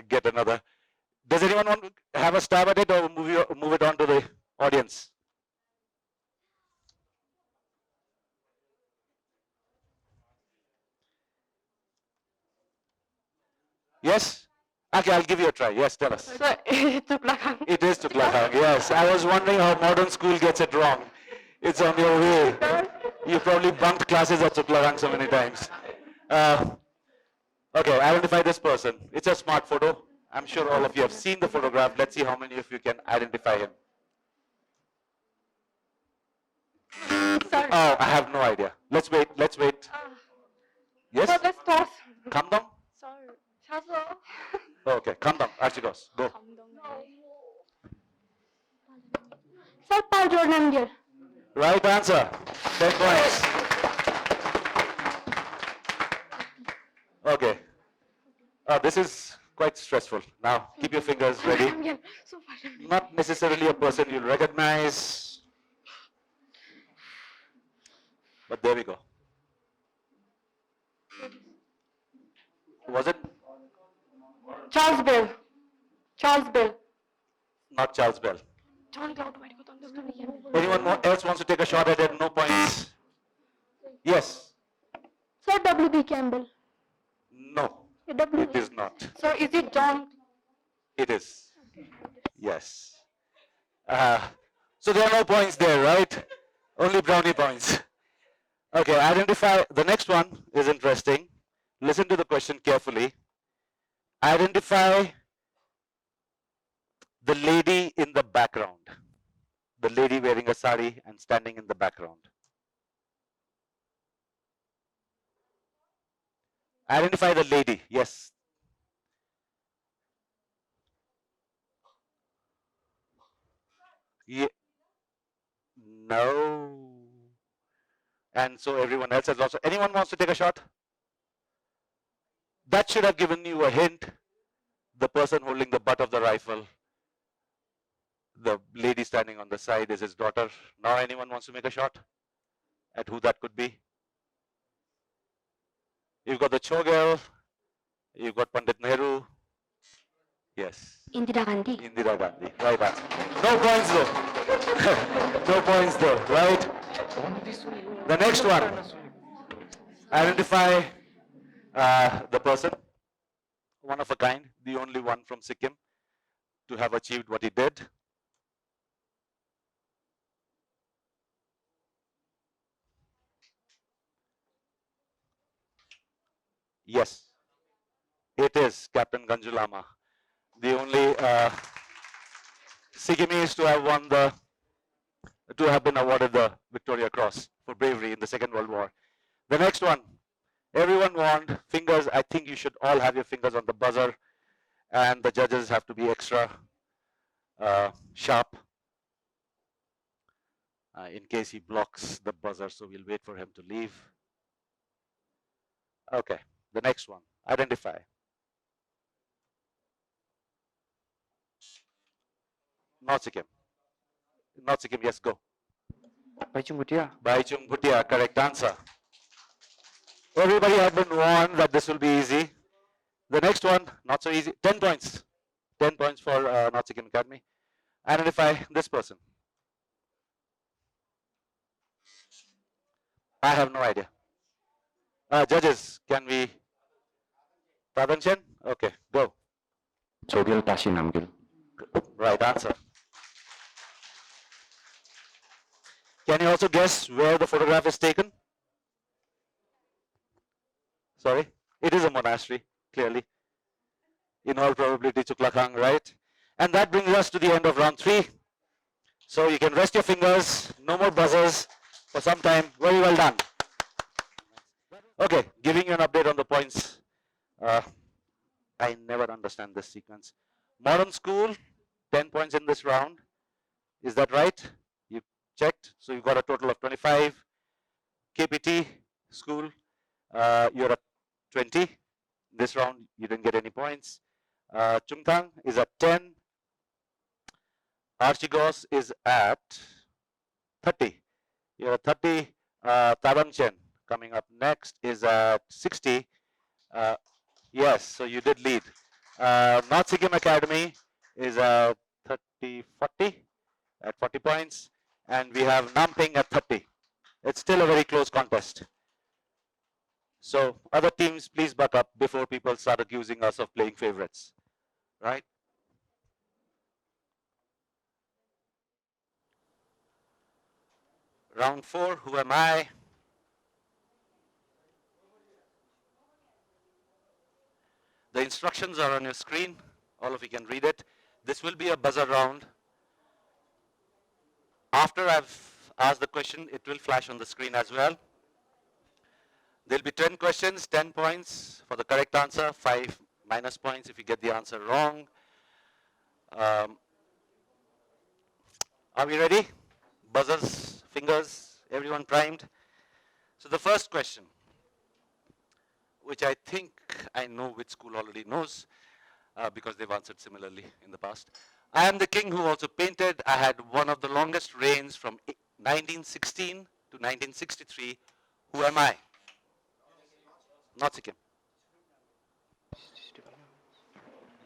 get another. Does anyone want to have a stab at it or move it on to the audience? Yes? Okay, I'll give you a try. Yes, tell us. So, Tuklakhang. It is Tuklakhang, yes. I was wondering how modern school gets it wrong. It's on your way. You probably bunked classes at Tuklakhang so many times. Okay, identify this person. It's a smart photo. I'm sure all of you have seen the photograph. Let's see how many of you can identify him. Sorry. Oh, I have no idea. Let's wait. Let's wait. Yes? So let's toss. Come down. Sorry. Chaso. Okay, come down. Archigos, go. Sir, Palden Namgyal. Right answer. 10 points. Okay. This is quite stressful. Now, keep your fingers ready. Namgyal. So far. Not necessarily a person you'll recognize. But there we go. Was it? Charles Bell. Charles Bell. Not Charles Bell. John Cloud. Anyone else wants to take a shot at it? No points. Yes. Sir, W.B. Campbell. No. W. It is not. So is it John? It is. Yes. So there are no points there, right? Only brownie points. Okay, identify. The next one is interesting. Listen to the question carefully. Identify the lady in the background. The lady wearing a sari and standing in the background. Identify the lady. Yes. Yeah. No. And so everyone else has also. Anyone wants to take a shot? That should have given you a hint. The person holding the butt of the rifle, the lady standing on the side is his daughter. Now anyone wants to make a shot at who that could be? You've got the Chogyal, you've got Pandit Nehru. Yes. Indira Gandhi. Indira Gandhi. Right answer. No points though. No points though, right? The next one. Identify the person. One of a kind, the only one from Sikkim to have achieved what he did. Yes, it is Captain Ganjulama, the only Sikkimis to have been awarded the Victoria Cross for bravery in the Second World War. The next one, everyone want fingers. I think you should all have your fingers on the buzzer, and the judges have to be extra sharp in case he blocks the buzzer. So we'll wait for him to leave. Okay, the next one, identify. North Sikkim. North Sikkim, yes, go. Baichung Bhutia. Baichung Bhutia, correct answer. Everybody had been warned that this will be easy. The next one, not so easy. 10 points. 10 points for North Sikkim Academy. Identify this person. I have no idea. Judges, can we? Tathangchen? Okay, go. Chogyal Palden Namgyal. Right answer. Can you also guess where the photograph is taken? Sorry? It is a monastery, clearly. In all probability, Chuklakhang, right? And that brings us to the end of round 3. So you can rest your fingers, no more buzzers for some time. Very well done. Okay, giving you an update on the points. I never understand this sequence. Modern school, 10 points in this round. Is that right? You checked, so you got a total of 25. KPT school, you're at 20. This round, you didn't get any points. Chungthang is at 10. Archigos is at 30. You're at 30. Tathangchen coming up next is at 60. Yes, so you did lead. North Sikkim Academy is at 40 at 40 points. And we have Namping at 30. It's still a very close contest. So other teams, please buck up before people start accusing us of playing favorites, right? Round 4, who am I? The instructions are on your screen. All of you can read it. This will be a buzzer round. After I've asked the question, it will flash on the screen as well. There'll be 10 questions, 10 points for the correct answer, 5 minus points if you get the answer wrong. Are we ready? Buzzers, fingers, everyone primed? So the first question, which I think I know which school already knows because they've answered similarly in the past. I am the king who also painted. I had one of the longest reigns from 1916 to 1963. Who am I? Not Sikkim.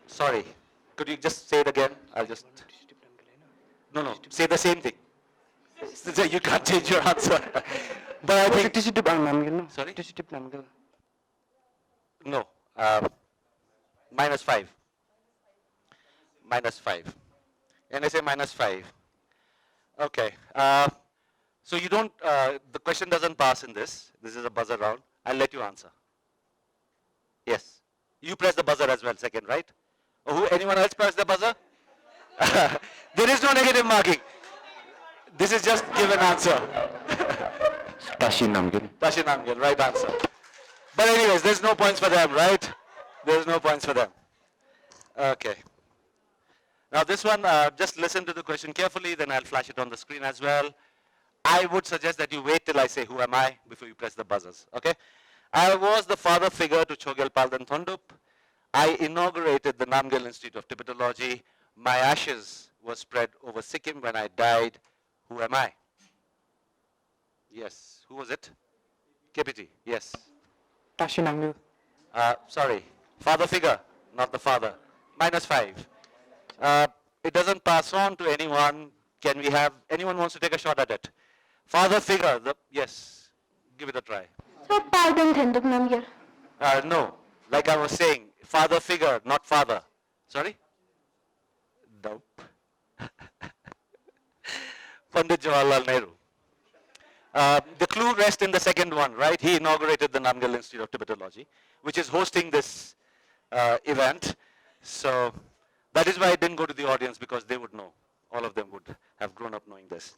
Sorry. Could you just say it again? I'll just. No. Say the same thing. You can't change your answer. But I think. Sorry? No. Minus 5. Minus 5. And I say minus 5. Okay. So you don't, the question doesn't pass in this. This is a buzzer round. I'll let you answer. Yes. You press the buzzer as well, second, right? Or anyone else press the buzzer? There is no negative marking. This is just give an answer. Palden Namgyal. Palden Namgyal, right answer. But anyways, there's no points for them, right? There's no points for them. Okay. Now this one, just listen to the question carefully, then I'll flash it on the screen as well. I would suggest that you wait till I say who am I before you press the buzzers, okay? I was the father figure to Chogyal Palden Thondup. I inaugurated the Namgyal Institute of Tibetology. My ashes were spread over Sikkim when I died. Who am I? Yes, who was it? KPT, yes. Sorry, father figure, not the father. Minus 5. It doesn't pass on to anyone. Can we have, anyone wants to take a shot at it? Father figure, yes, give it a try. So Palden Thondup Namgyal. No, like I was saying, father figure, not father. Sorry? Nope. Pandit Jawaharlal Nehru. The clue rests in the second one, right? He inaugurated the Namgyal Institute of Tibetology, which is hosting this event. So that is why I didn't go to the audience, because they would know. All of them would have grown up knowing this.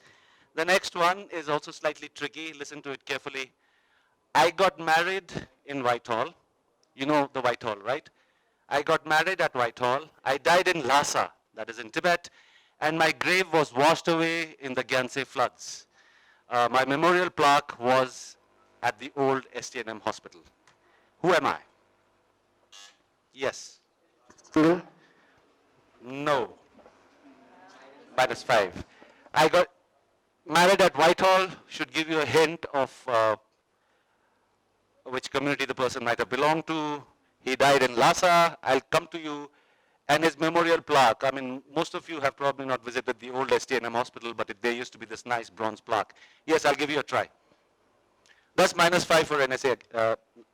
The next one is also slightly tricky. Listen to it carefully. I got married in Whitehall. You know the Whitehall, right? I got married at Whitehall. I died in Lhasa, that is in Tibet, and my grave was washed away in the Gyanse floods. My memorial plaque was at the old STNM hospital. Who am I? Yes. No. -5. I got married at Whitehall, should give you a hint of which community the person might have belonged to. He died in Lhasa. I'll come to you. And his memorial plaque. I mean, most of you have probably not visited the old STNM hospital, but there used to be this nice bronze plaque. Yes, I'll give you a try. That's -5 for NSA.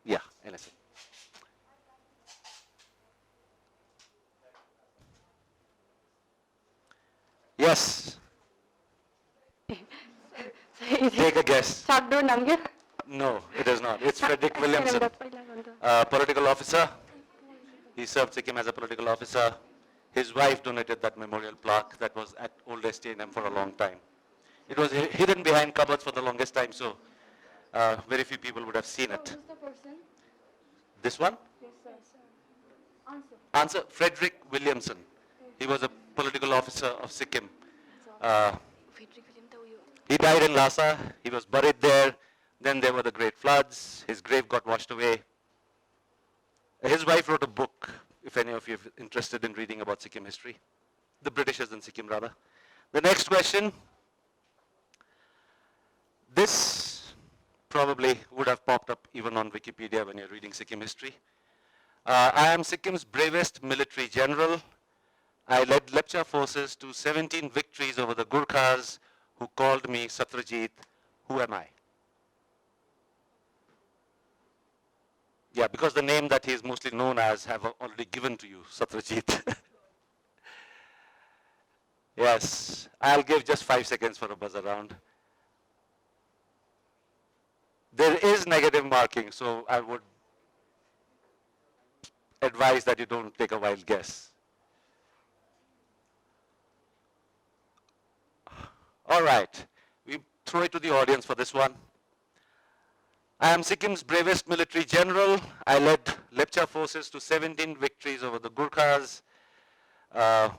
Yeah, NSA. Yes. Take a guess. Chogyal Namgyal. No, it is not. It's Frederick Williamson, political officer. He served Sikkim as a political officer. His wife donated that memorial plaque that was at old STNM for a long time. It was hidden behind cupboards for the longest time, so very few people would have seen it. Who's the person? This one? Yes, sir. Answer. Answer, Frederick Williamson. He was a political officer of Sikkim. He died in Lhasa. He was buried there. Then there were the great floods. His grave got washed away. His wife wrote a book, if any of you are interested in reading about Sikkim history. The Britishers in Sikkim, rather. The next question. This probably would have popped up even on Wikipedia when you're reading Sikkim history. I am Sikkim's bravest military general. I led Lepcha forces to 17 victories over the Gurkhas who called me Satrajit. Who am I? Yeah, because the name that he is mostly known as have already given to you, Satrajit. Yes, I'll give just 5 seconds for a buzz around. There is negative marking, so I would advise that you don't take a wild guess. All right, we throw it to the audience for this one. I am Sikkim's bravest military general. I led Lepcha forces to 17 victories over the Gurkhas.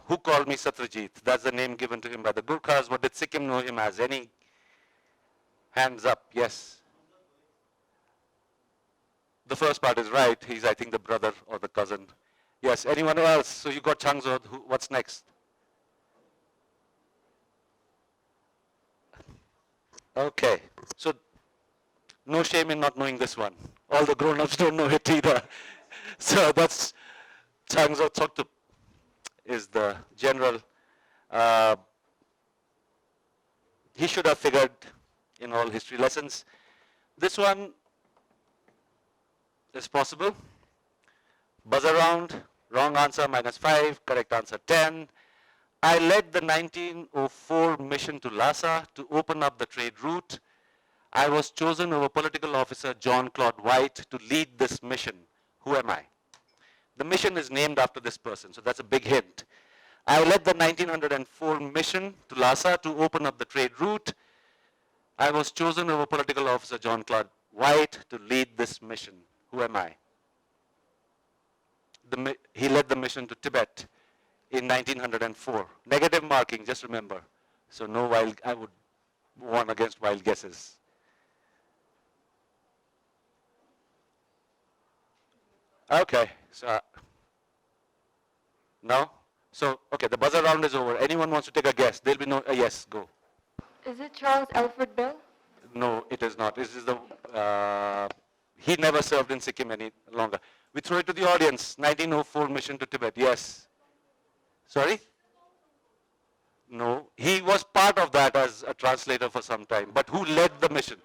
Who called me Satrajit? That's the name given to him by the Gurkhas. What did Sikkim know him as? Any hands up? Yes. The first part is right. He's, I think, the brother or the cousin. Yes, anyone else? So you got Changzod. What's next? Okay, so no shame in not knowing this one. All the grown-ups don't know it either. So that's Changzod Tsoktup is the general. He should have figured in all history lessons. This one is possible. Buzz around, wrong answer -5, correct answer 10. I led the 1904 mission to Lhasa to open up the trade route. I was chosen over political officer John Claude White to lead this mission. Who am I? The mission is named after this person, so that's a big hint. I led the 1904 mission to Lhasa to open up the trade route. I was chosen over political officer John Claude White to lead this mission. Who am I? He led the mission to Tibet in 1904. Negative marking, just remember. So no wild, I would warn against wild guesses. Okay, so no? So, okay, the buzzer round is over. Anyone wants to take a guess? There'll be no, yes, go. Is it Charles Alfred Bell? No, it is not. This is the, he never served in Sikkim any longer. We throw it to the audience. 1904 mission to Tibet, yes. Sorry? No, he was part of that as a translator for some time. But who led the mission?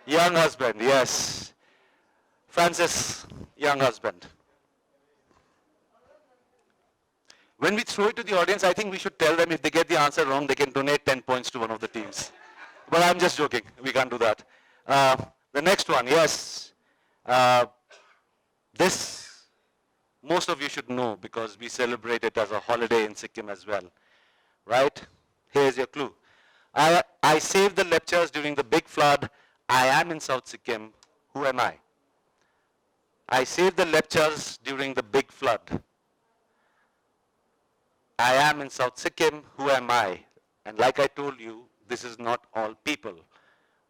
Young husband, yes. Francis, young husband. When we throw it to the audience, I think we should tell them if they get the answer wrong, they can donate 10 points to one of the teams. But I'm just joking. We can't do that. The next one, yes. This, most of you should know because we celebrate it as a holiday in Sikkim as well. right? Here's your clue. I saved the lectures during the big flood. I am in South Sikkim. Who am I? I saved the lectures during the big flood. I am in South Sikkim. Who am I? And like I told you, this is not all people,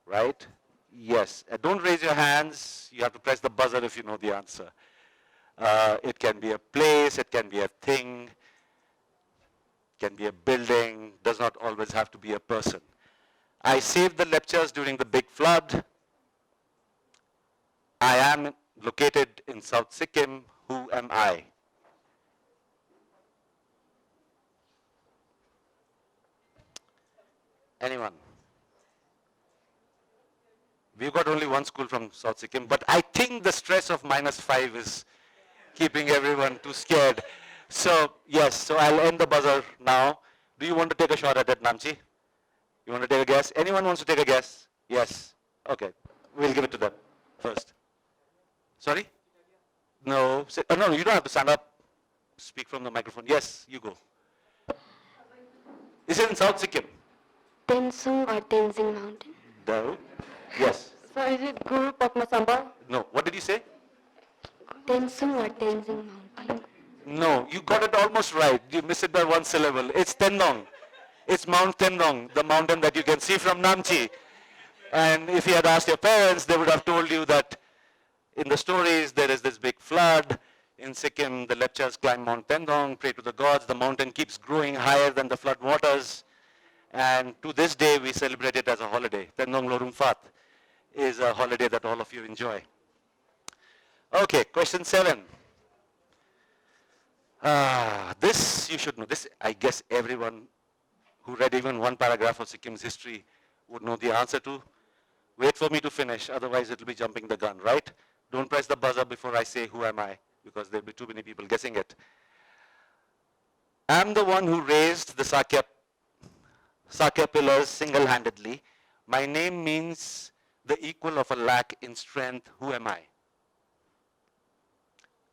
right? Yes. Don't raise your hands. You have to press the buzzer if you know the answer. It can be a place. It can be a thing. It can be a building. Does not always have to be a person. I saved the lectures during the big flood. I am located in South Sikkim. Who am I? Anyone? We've got only one school from South Sikkim, but I think the stress of -5 is keeping everyone too scared. So, yes, so I'll end the buzzer now. Do you want to take a shot at it, Namchi? You want to take a guess? Anyone wants to take a guess? Yes. Okay. We'll give it to them first. Sorry? No. No, you don't have to stand up. Speak from the microphone. Yes, you go. Is it in South Sikkim? Tensung or Tenzing Mountain? No. Yes. So is it Guru Padmasambhar? No. What did you say? Tensung or Tenzing Mountain? No, you got it almost right. You missed it by one syllable. It's Tendong. It's Mount Tendong, the mountain that you can see from Namchi. And if you had asked your parents, they would have told you that in the stories there is this big flood. In Sikkim, the lepchas climb Mount Tendong, pray to the gods. The mountain keeps growing higher than the flood waters. And to this day, we celebrate it as a holiday. Tendong Lorung Fat is a holiday that all of you enjoy. Okay, question 7. This you should know. This, I guess everyone who read even one paragraph of Sikkim's history would know the answer to. Wait for me to finish, otherwise it will be jumping the gun, right? Don't press the buzzer before I say who am I, because there will be too many people guessing it. I'm the one who raised the Sakya pillars single-handedly. My name means the equal of a lakh in strength. Who am I?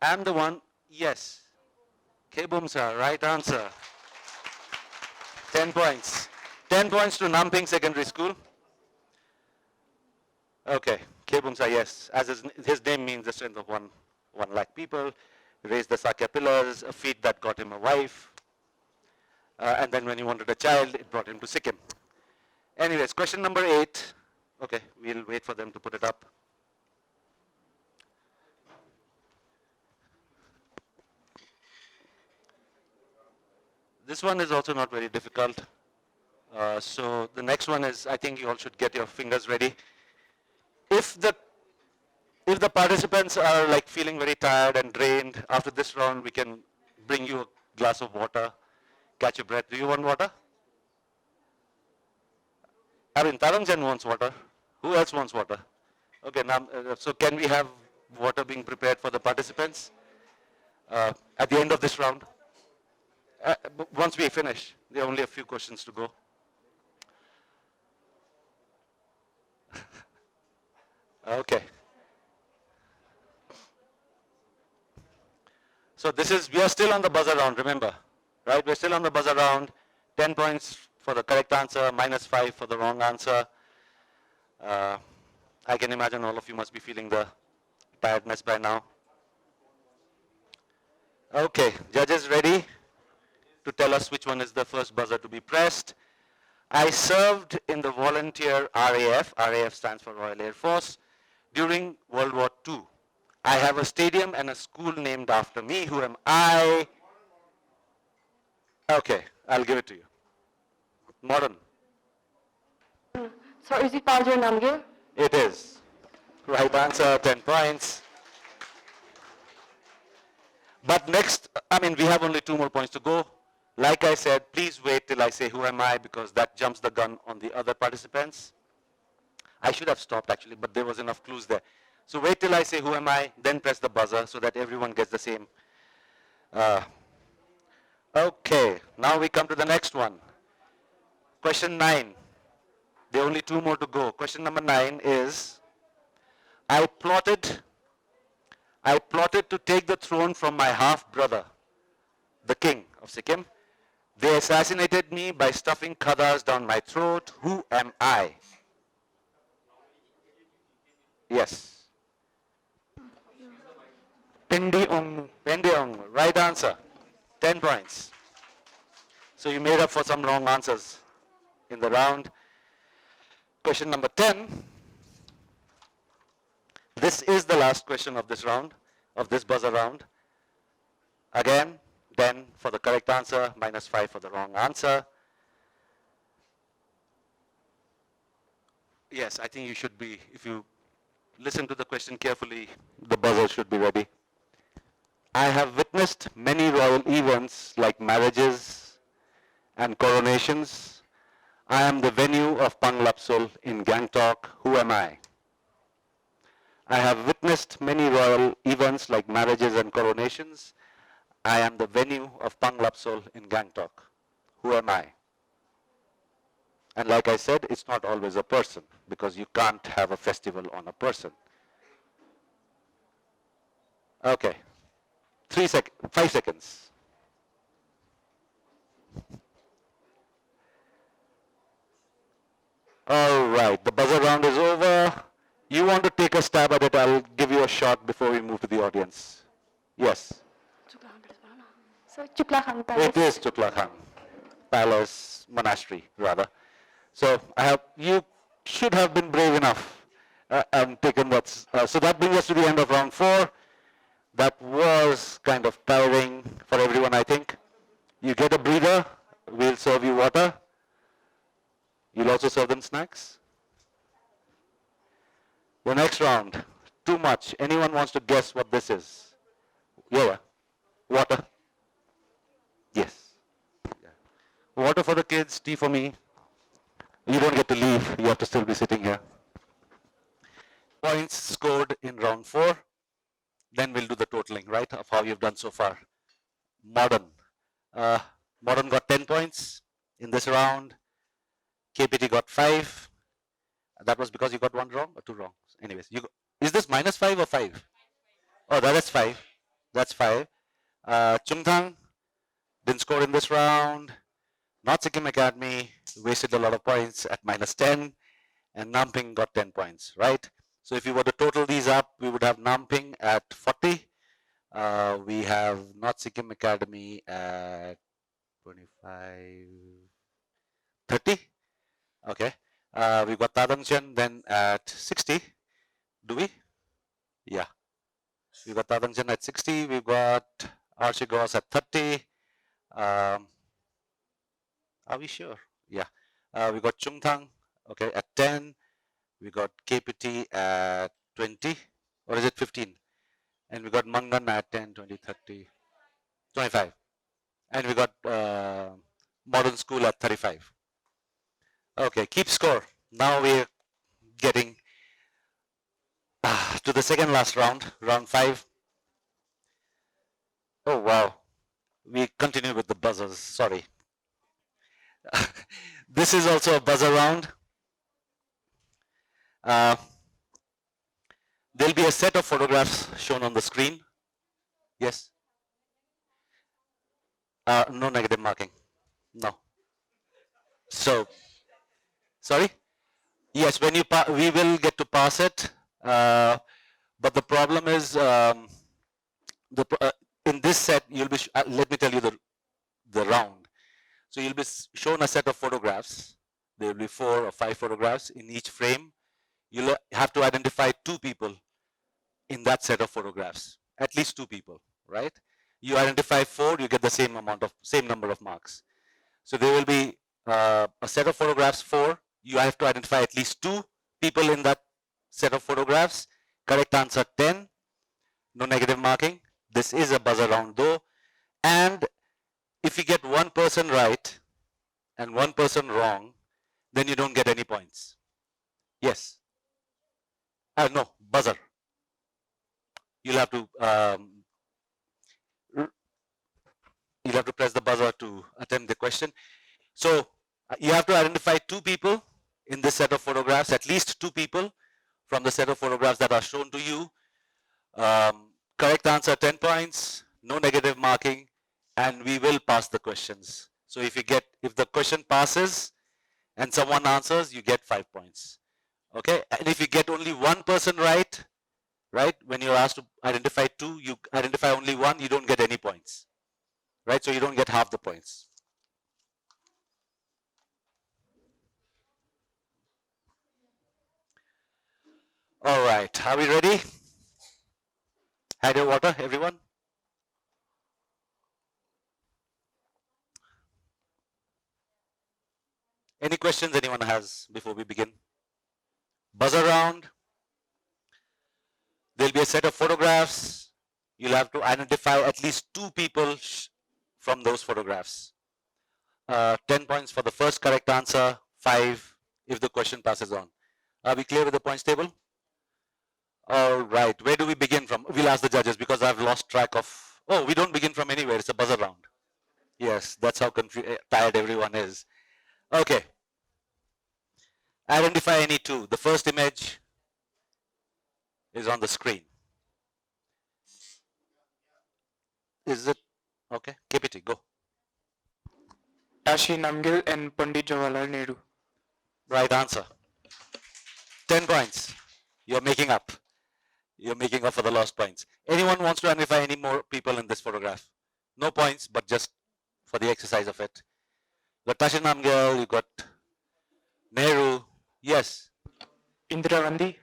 I'm the one, yes. Kebumsa, right answer. 10 points. 10 points to Namping Secondary School. Okay, Kebumsa, yes. As his name means the strength of 1 lakh people. He raised the Sakya pillars, a feat that got him a wife. And then when he wanted a child, it brought him to Sikkim. Anyways, question number 8. Okay, we'll wait for them to put it up. This one is also not very difficult. So the next one is, I think you all should get your fingers ready. If the participants are like feeling very tired and drained, after this round we can bring you a glass of water, catch your breath. Do you want water? I mean, Tathangchen wants water. Who else wants water? Okay, now, so can we have water being prepared for the participants at the end of this round? Once we finish, there are only a few questions to go. Okay. So we are still on the buzzer round, remember, right? We're still on the buzzer round. 10 points for the correct answer, -5 for the wrong answer. I can imagine all of you must be feeling the tiredness by now. Okay, judges ready to tell us which one is the first buzzer to be pressed. I served in the volunteer RAF. RAF stands for Royal Air Force. During World War II. I have a stadium and a school named after me. Who am I? Okay, I'll give it to you. Modern. So is it Palden Namgyal? It is. Right answer, 10 points. But next, I mean, we have only 2 more points to go. Like I said, please wait till I say who am I, because that jumps the gun on the other participants. I should have stopped actually, but there was enough clues there. So wait till I say who am I, then press the buzzer so that everyone gets the same. Okay, now we come to the next one. Question 9. There are only 2 more to go. Question number 9 is, I plotted to take the throne from my half-brother, the king of Sikkim, They assassinated me by stuffing khadas down my throat. Who am I? Yes. Pendi Ongmu. Pendeong, right answer. 10 points. So you made up for some wrong answers in the round. Question number 10. This is the last question of this round, of this buzzer round. Again, 10 for the correct answer, -5 for the wrong answer. Yes, I think you should be, if you listen to the question carefully, the buzzer should be ready. I have witnessed many royal events like marriages and coronations. I am the venue of Panglapsul in Gangtok. Who am I? I have witnessed many royal events like marriages and coronations. I am the venue of Panglapsul in Gangtok. Who am I? And like I said, it's not always a person because you can't have a festival on a person. Okay. 5 seconds. All right, the buzzer round is over. You want to take a stab at it? I'll give you a shot before we move to the audience. Yes. So Chuklahan It Palace. is Chogyal Palace Monastery, rather. So you should have been brave enough and taken that. So that brings us to the end of round 4. That was kind of tiring for everyone, I think. You get a breather. We'll serve you water. You'll also serve them snacks. The next round, too much. Anyone wants to guess what this is? Yeah. Water. Yes. Yeah. Water for the kids, tea for me. You don't get to leave. You have to still be sitting here. Points scored in round 4. Then we'll do the totaling, right, of how you've done so far. Modern. Modern got 10 points in this round. KPT got 5. That was because you got 1 wrong or 2 wrong. Anyways, is this -5 or 5? Oh, that is 5. That's 5. Chungthang didn't score in this round. North Sikkim Academy wasted a lot of points at -10. And Namping got 10 points, right? So if you were to total these up, we would have Namping at 40. We have North Sikkim Academy at 25, 30. Okay. We've got Tathangchen then at 60. Do we? Yeah. We've got Tathangchen at 60. We've got Archigos at 30. Are we sure? Yeah. We got Chungthang, okay, at 10. We got KPT at 20. Or is it 15? And we got Mangan at 10, 20, 30, 25. And we got Modern School at 35. Okay, keep score. Now we're getting to the second last round, round 5. Oh, wow. We continue with the buzzers. Sorry. This is also a buzzer round. There'll be a set of photographs shown on the screen. Yes? No negative marking. No. So, sorry? Yes, when we will get to pass it. But the problem is, in this set, you'll be. Let me tell you the round. So you'll be shown a set of photographs. There will be 4 or 5 photographs in each frame. You'll have to identify 2 people in that set of photographs. At least 2 people, right? You identify 4, you get the same number of marks. So there will be a set of photographs 4. You have to identify at least 2 people in that set of photographs. Correct answer 10. No negative marking. This is a buzzer round though. And if you get 1 person right and 1 person wrong, then you don't get any points. Yes. No, buzzer. You'll have to press the buzzer to attempt the question. So you have to identify 2 people in this set of photographs, at least 2 people from the set of photographs that are shown to you. Correct answer 10 points, no negative marking, and we will pass the questions So if the question passes and someone answers, you get 5 points. Okay, and if you get only one person right, when you're asked to identify two, you identify only one, you don't get any points. Right, so you don't get half the points. All right, are we ready? Had your water, everyone? Any questions anyone has before we begin? Buzz around. There'll be a set of photographs. You'll have to identify at least two people from those photographs. 10 points for the first correct answer, 5 if the question passes on. Are we clear with the points table? All right, where do we begin from? We'll ask the judges because I've lost track of, oh, we don't begin from anywhere, it's a buzzer round. Yes, that's how tired everyone is. Okay. Identify any two. The first image is on the screen. Is it? Okay, KPT, go. Tashi Namgyal and Pandit Jawaharlal Nehru. Right answer. 10 points. You're making up. You're making up for the lost points. Anyone wants to identify any more people in this photograph? No points, but just for the exercise of it. You got Tashi Namgyal, you got Nehru, yes. Indira Gandhi.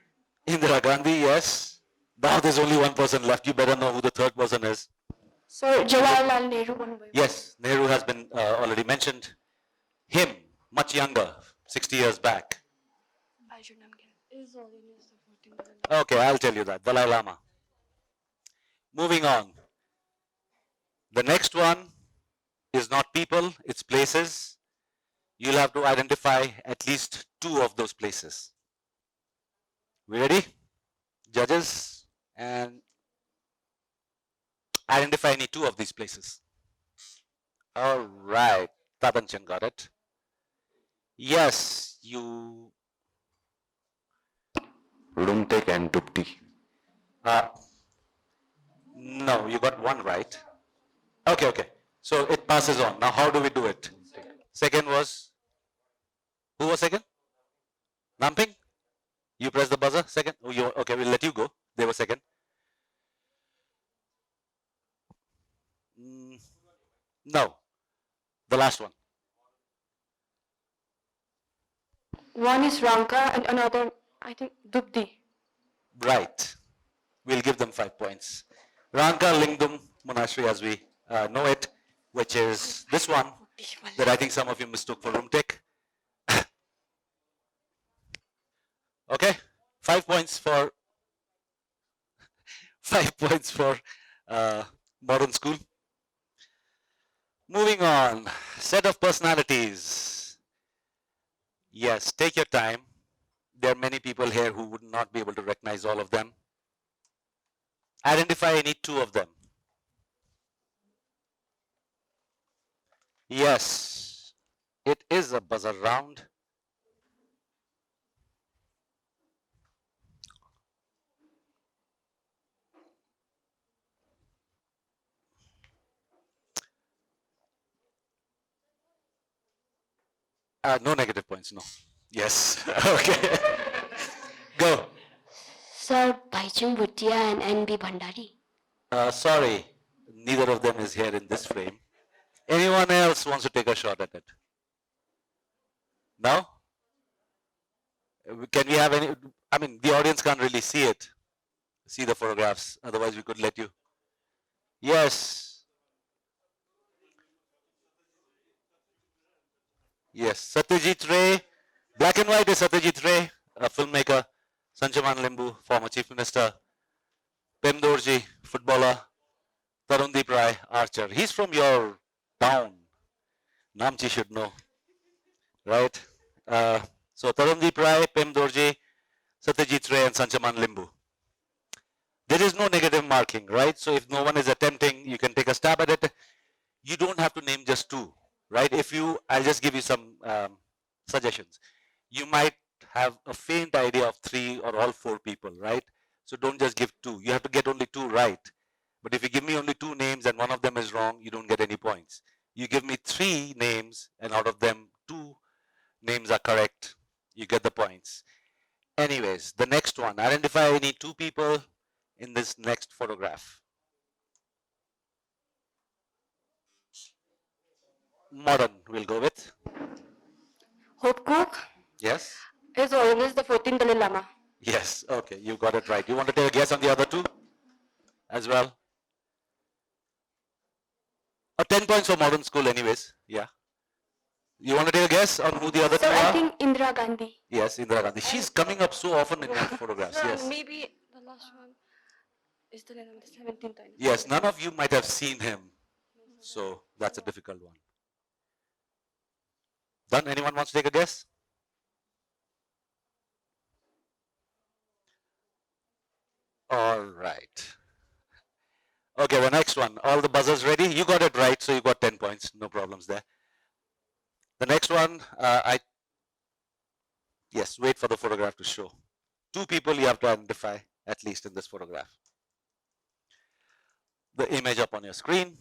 Indira Gandhi, yes. Now there's only one person left. You better know who the third person is. Sir, Jawaharlal Nehru. Yes, Nehru has been already mentioned. Him, much younger, 60 years back. Okay, I'll tell you that. Dalai Lama. Moving on. The next one is not people, it's places. You'll have to identify at least two of those places. We ready? Judges, and identify any two of these places. All right, Tathangchen got it. Yes, you. Lumtek and Dupti. No, you got one right. Okay, okay. So it passes on. Now how do we do it? Second was, who was second? Namping? You press the buzzer, second? Oh, okay, we'll let you go. They were second. No, the last one. One is Ranka and another, I think, Dubdi. Right. We'll give them 5 points. Ranka Lingdum Monastery, as we know it, which is this one that I think some of you mistook for Rumtek. Okay, 5 points for 5 points for modern school. Moving on, set of personalities. Yes, take your time. There are many people here who would not be able to recognize all of them. Identify any two of them. Yes, it is a buzzer round. No negative points, no. Yes, okay. Go. Sir, Baichung Bhutia and N.B. Bhandari. Sorry, neither of them is here in this frame. Anyone else wants to take a shot at it? No? Can we have any, I mean, the audience can't really see it, see the photographs, otherwise we could let you. Yes. Yes, Satyajit Ray, black and white is Satyajit Ray, a filmmaker, Sanchaman Limbu, former chief minister, Pem Dorji, footballer, Tarundeep Rai, archer. He's from your town. Namchi should know, right? So Tarundeep Rai, Pem Dorji, Satyajit Ray, and Sanchaman Limbu. There is no negative marking, right? So if no one is attempting, you can take a stab at it. You don't have to name just two, right? I'll just give you some suggestions. You might have a faint idea of 3 or all 4 people, right? So don't just give 2. You have to get only 2 right. But if you give me only 2 names and one of them is wrong, you don't get any points. You give me 3 names, and out of them, 2 names are correct. You get the points. Anyways, the next one, identify any 2 people in this next photograph. Modern, we'll go with. Hope Cook Yes? is always the 14th Dalai Lama. Yes, okay, you got it right. You want to take a guess on the other 2 as well? 10 points for modern school anyways, yeah. You want to take a guess on who the other 2 So I are? think Indira Gandhi. Yes, Indira Gandhi. She's coming up so often in your photographs, yes. Maybe the last one is the 17th time. Yes, none of you might have seen him. So that's a difficult one. Done? Anyone wants to take a guess? All right. Okay, the next one. All the buzzers ready? You got it right, so you got 10 points. No problems there. The next one, yes, wait for the photograph to show. 2 people you have to identify, at least in this photograph. The image up on your screen.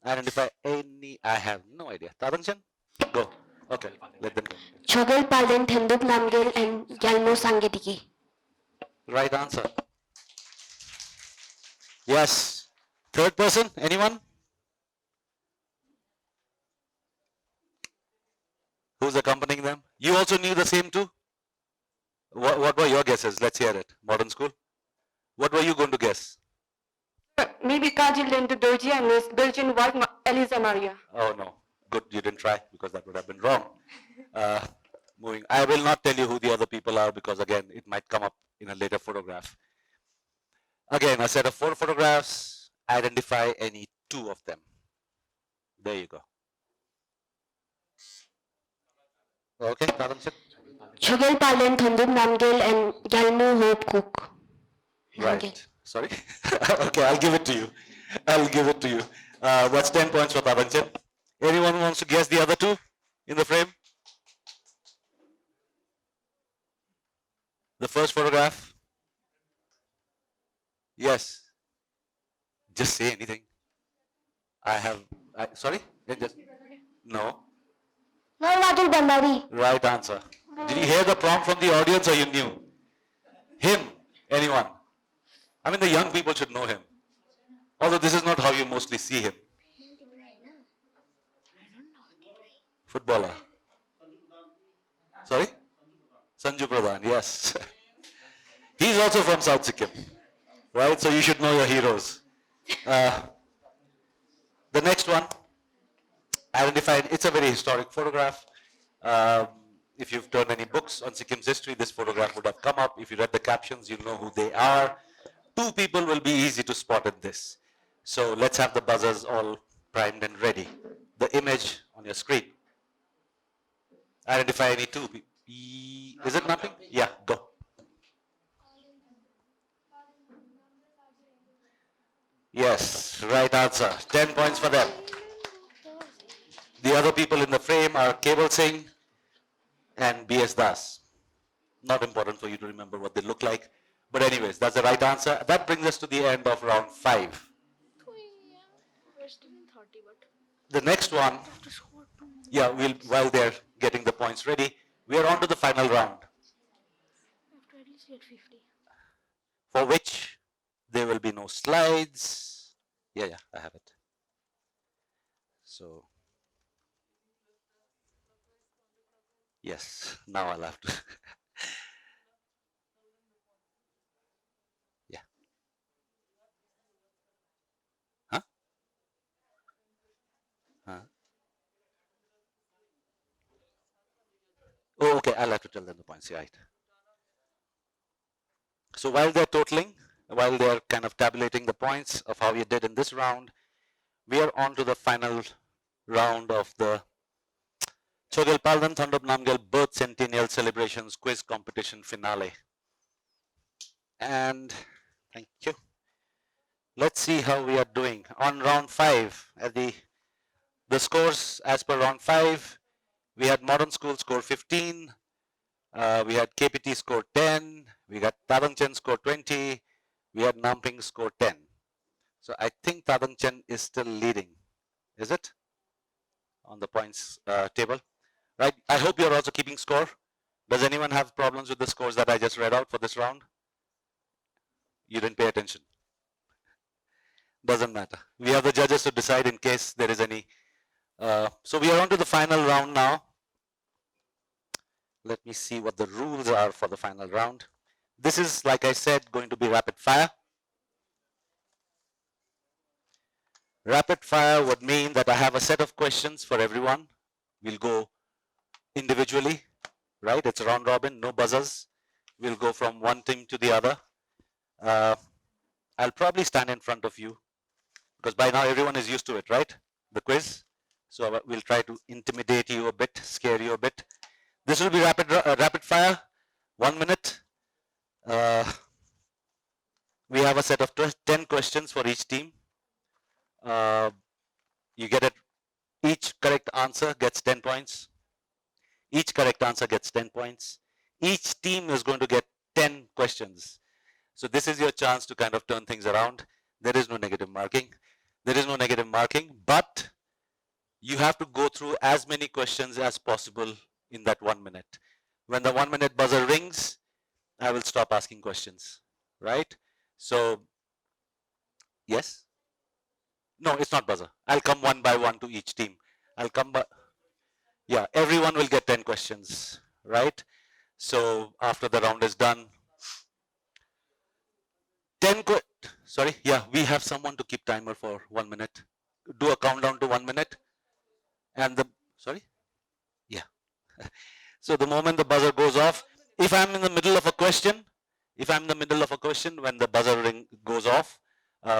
Identify any, I have no idea. Tathangchen? Go. Okay, let them go. Chogyal Palden Thondup Namgyal and Gyalmo Sangediki. Right answer. Yes. Third person, anyone? Who's accompanying them? You also knew the same too? What were your guesses? Let's hear it. Modern school. What were you going to guess? Maybe Kajil Lindu Doji and Miss Belgian wife Eliza Maria. Oh no. Good, you didn't try because that would have been wrong. Moving. I will not tell you who the other people are because again, it might come up in a later photograph. Again, a set of 4 photographs. Identify any 2 of them. There you go. Okay, Tathangchen? Chogyal Palden Thondup Namgyal and Gyalmo Hope Cook. Right. Sorry? Okay, I'll give it to you. I'll give it to you. That's 10 points for Tathangchen. Anyone who wants to guess the other 2 in the frame? The first photograph? Yes. Just say anything. Sorry? No. Narwatul Bandari. Right answer. Did you hear the prompt from the audience or you knew? Him. Anyone? I mean, the young people should know him. Although this is not how you mostly see him. Footballer. Sorry? Sanju Pradhan, yes. He's also from South Sikkim. Right? So you should know your heroes. The next one, identified, it's a very historic photograph. If you've turned any books on Sikkim's history, this photograph would have come up. If you read the captions, you know who they are. 2 people will be easy to spot in this. So let's have the buzzers all primed and ready. The image on your screen. Identify any 2 people. Is it nothing? Yeah, go. Yes, right answer. 10 points for them. The other people in the frame are Kebal Singh and B.S. Das. Not important for you to remember what they look like. But anyways, that's the right answer. That brings us to the end of round 5. The next one, yeah, while they're getting the points ready, we are on to the final round. For which there will be no slides. Yeah, I have it. So, yes, now I'll have to. Yeah. Huh? Huh? Oh, okay, I'll have to tell them the points, right. So while they're totaling, while they're kind of tabulating the points of how you did in this round, we are on to the final round of the Chogyal Palden Thondup Namgyal Birth Centennial Celebrations Quiz Competition Finale. And thank you. Let's see how we are doing. On round 5, at the scores as per round 5, we had Modern School score 15, we had KPT score 10, we got Tathangchen score 20, we had Namping score 10. So I think Tathangchen is still leading. Is it? on the points table, right? I hope you're also keeping score. Does anyone have problems with the scores that I just read out for this round? You didn't pay attention. Doesn't matter. We have the judges to decide in case there is any. So we are on to the final round now. Let me see what the rules are for the final round. This is, like I said, going to be rapid fire. Rapid fire would mean that I have a set of questions for everyone. We'll go individually, right? It's round robin, no buzzers. We'll go from one team to the other. I'll probably stand in front of you because by now everyone is used to it, right? The quiz. So we'll try to intimidate you a bit, scare you a bit. This will be rapid fire, 1 minute. We have a set of 10 questions for each team. You get it. Each correct answer gets 10 points. Each correct answer gets 10 points. Each team is going to get 10 questions. So this is your chance to kind of turn things around. There is no negative marking. There is no negative marking, but you have to go through as many questions as possible in that 1 minute. When the 1 minute buzzer rings, I will stop asking questions, right? So, yes? No, it's not buzzer. I'll come one by one to each team. I'll come by, yeah, everyone will get 10 questions, right? So after the round is done, 10 sorry, yeah, we have someone to keep timer for 1 minute. Do a countdown to 1 minute. And the, sorry? Yeah. So the moment the buzzer goes off, if I'm in the middle of a question, when the buzzer ring goes off,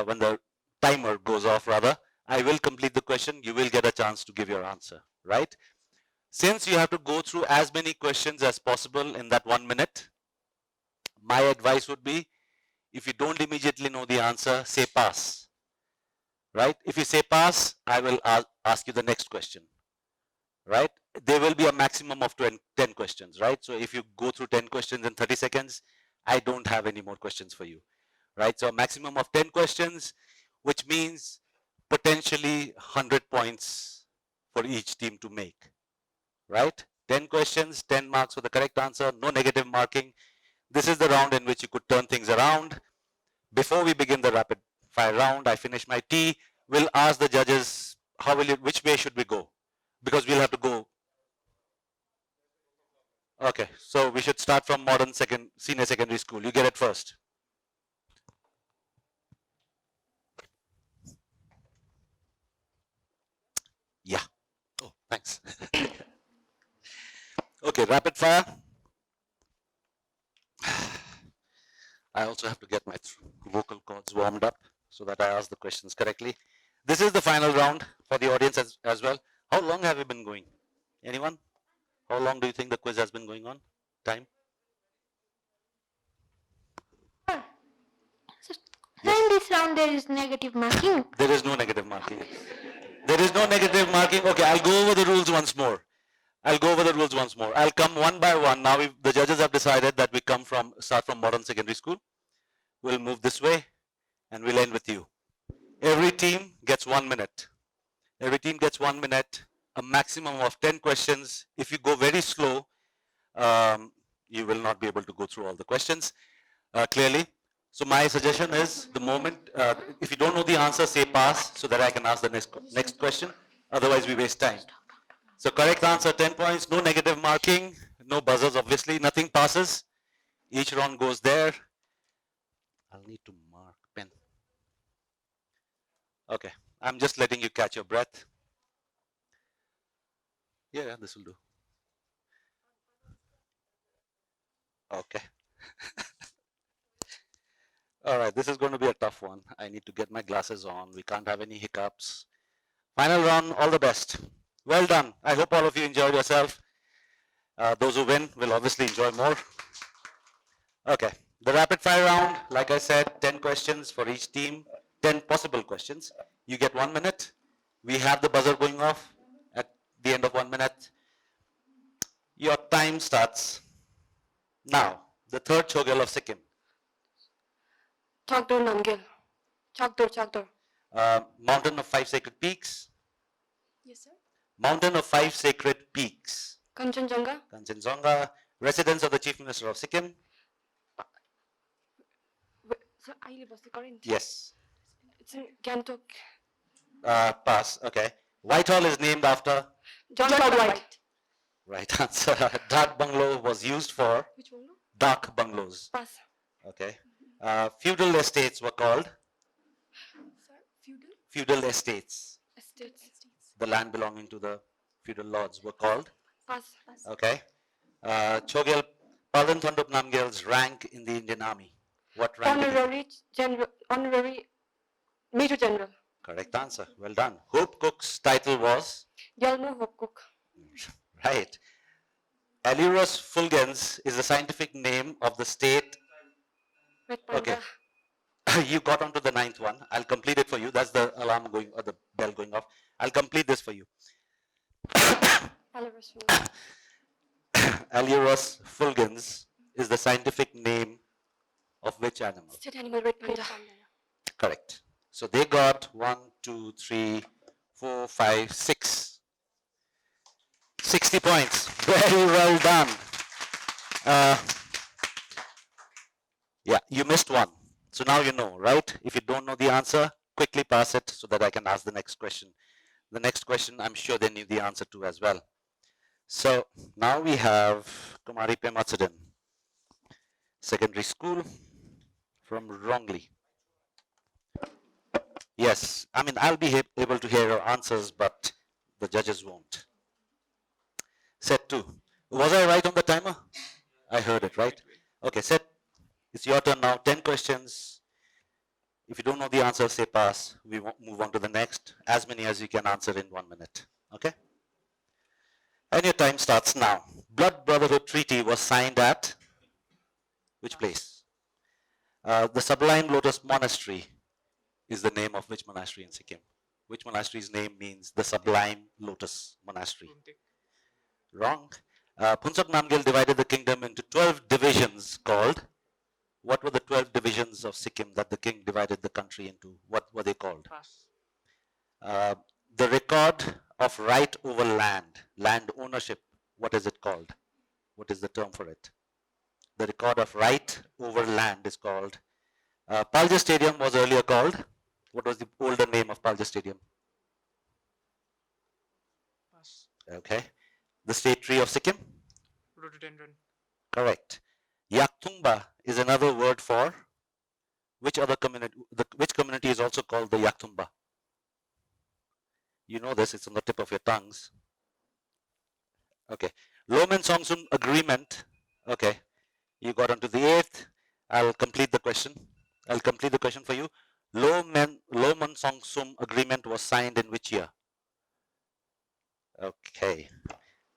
when the timer goes off rather, I will complete the question, you will get a chance to give your answer, right? Since you have to go through as many questions as possible in that 1 minute, my advice would be, if you don't immediately know the answer, say pass, right? If you say pass, I will ask you the next question, right? There will be a maximum of 10 questions, right? So if you go through 10 questions in 30 seconds, I don't have any more questions for you, right? So a maximum of 10 questions, which means potentially 100 points for each team to make, right? 10 questions, 10 marks for the correct answer, no negative marking. This is the round in which you could turn things around. Before we begin the rapid fire round, I finish my tea. We'll ask the judges, which way should we go? Because we'll have to go. Okay, so we should start from modern senior secondary school. You get it first. Yeah. Oh, thanks. Okay, rapid fire. I also have to get my vocal cords warmed up so that I ask the questions correctly. This is the final round for the audience as well. How long have you been going? Anyone? How long do you think the quiz has been going on? Time? In this round there is negative marking. There is no negative marking. There is no negative marking. Okay, I'll go over the rules once more. I'll come one by one. Now the judges have decided that we start from modern secondary school. We'll move this way and we'll end with you. Every team gets 1 minute. Every team gets 1 minute, a maximum of 10 questions. If you go very slow, you will not be able to go through all the questions clearly. So my suggestion is, the moment, if you don't know the answer, say pass so that I can ask the next question. Otherwise, we waste time. So correct answer, 10 points, no negative marking, no buzzers, obviously, nothing passes. Each round goes there. I'll need to mark pen. Okay, I'm just letting you catch your breath. Yeah, this will do. Okay. All right, this is going to be a tough one. I need to get my glasses on. We can't have any hiccups. Final round, all the best. Well done. I hope all of you enjoyed yourself. Those who win will obviously enjoy more. Okay, the rapid fire round, like I said, 10 questions for each team, 10 possible questions. You get 1 minute. We have the buzzer going off at the end of 1 minute. Your time starts now. The third Chogyal of Sikkim. Thondup Namgyal. Chogyal. Mountain of 5 sacred peaks. Yes, sir. Mountain of five sacred peaks. Kanchenjunga. Kanchenjunga. Residence of the Chief Minister of Sikkim. So I live current. Yes. It's in Gangtok. Pass. Okay. Whitehall is named after. John Cloud White. Right answer. Dark bungalow was used for. Which one? Dark bungalows. Pass. Okay. Feudal estates were called. Sir, feudal Feudal estates. estates. The land belonging to the feudal lords were called. Pass. Okay. Chogyal Palden Thondup Namgyal's rank in the Indian Army. What rank? Honorary general. Honorary Major General. Correct answer. Well done. Hope Cook's title was. Yalmo Hopcook. Right. Alurus fulgens is the scientific name of the state. Red Panda. Okay. You got onto the ninth one. I'll complete it for you. That's the alarm going, or the bell going off. I'll complete this for you. Alvarez. Alurus fulgens is the scientific name of which animal? State animal Red Panda. Correct. So they got 1, 2, 3, 4, 5, 6. 60 points. Very well done. Yeah, you missed one. So now you know, right? If you don't know the answer, quickly pass it so that I can ask the next question. The next question, I'm sure they knew the answer to as well. So now we have Kumari Pematsudan, Secondary School from Wrongly. Yes, I mean, I'll be able to hear your answers, but the judges won't. Set 2. Was I right on the timer? I heard it, right? Okay, set. It's your turn now. 10 questions. If you don't know the answer, say pass. We won't move on to the next. As many as you can answer in 1 minute. Okay? And your time starts now. Blood Brotherhood Treaty was signed at which place? The Sublime Lotus Monastery is the name of which monastery in Sikkim? Which monastery's name means the Sublime Lotus Monastery? Wrong. Thondup Namgyal divided the kingdom into 12 divisions called. What were the 12 divisions of Sikkim that the king divided the country into? What were they called? The record of right over land, land ownership, what is it called? What is the term for it? The record of right over land is called. Palja Stadium was earlier called. What was the older name of Palja Stadium? Okay. The state tree of Sikkim? Rhododendron. Correct. Yakthungba is another word for which other community? Which community is also called the Yakthungba? You know this, it's on the tip of your tongues. Okay. Loman Songsun Agreement. Okay. You got onto the 8th. I'll complete the question. I'll complete the question for you. Loman Songsum Agreement was signed in which year? Okay.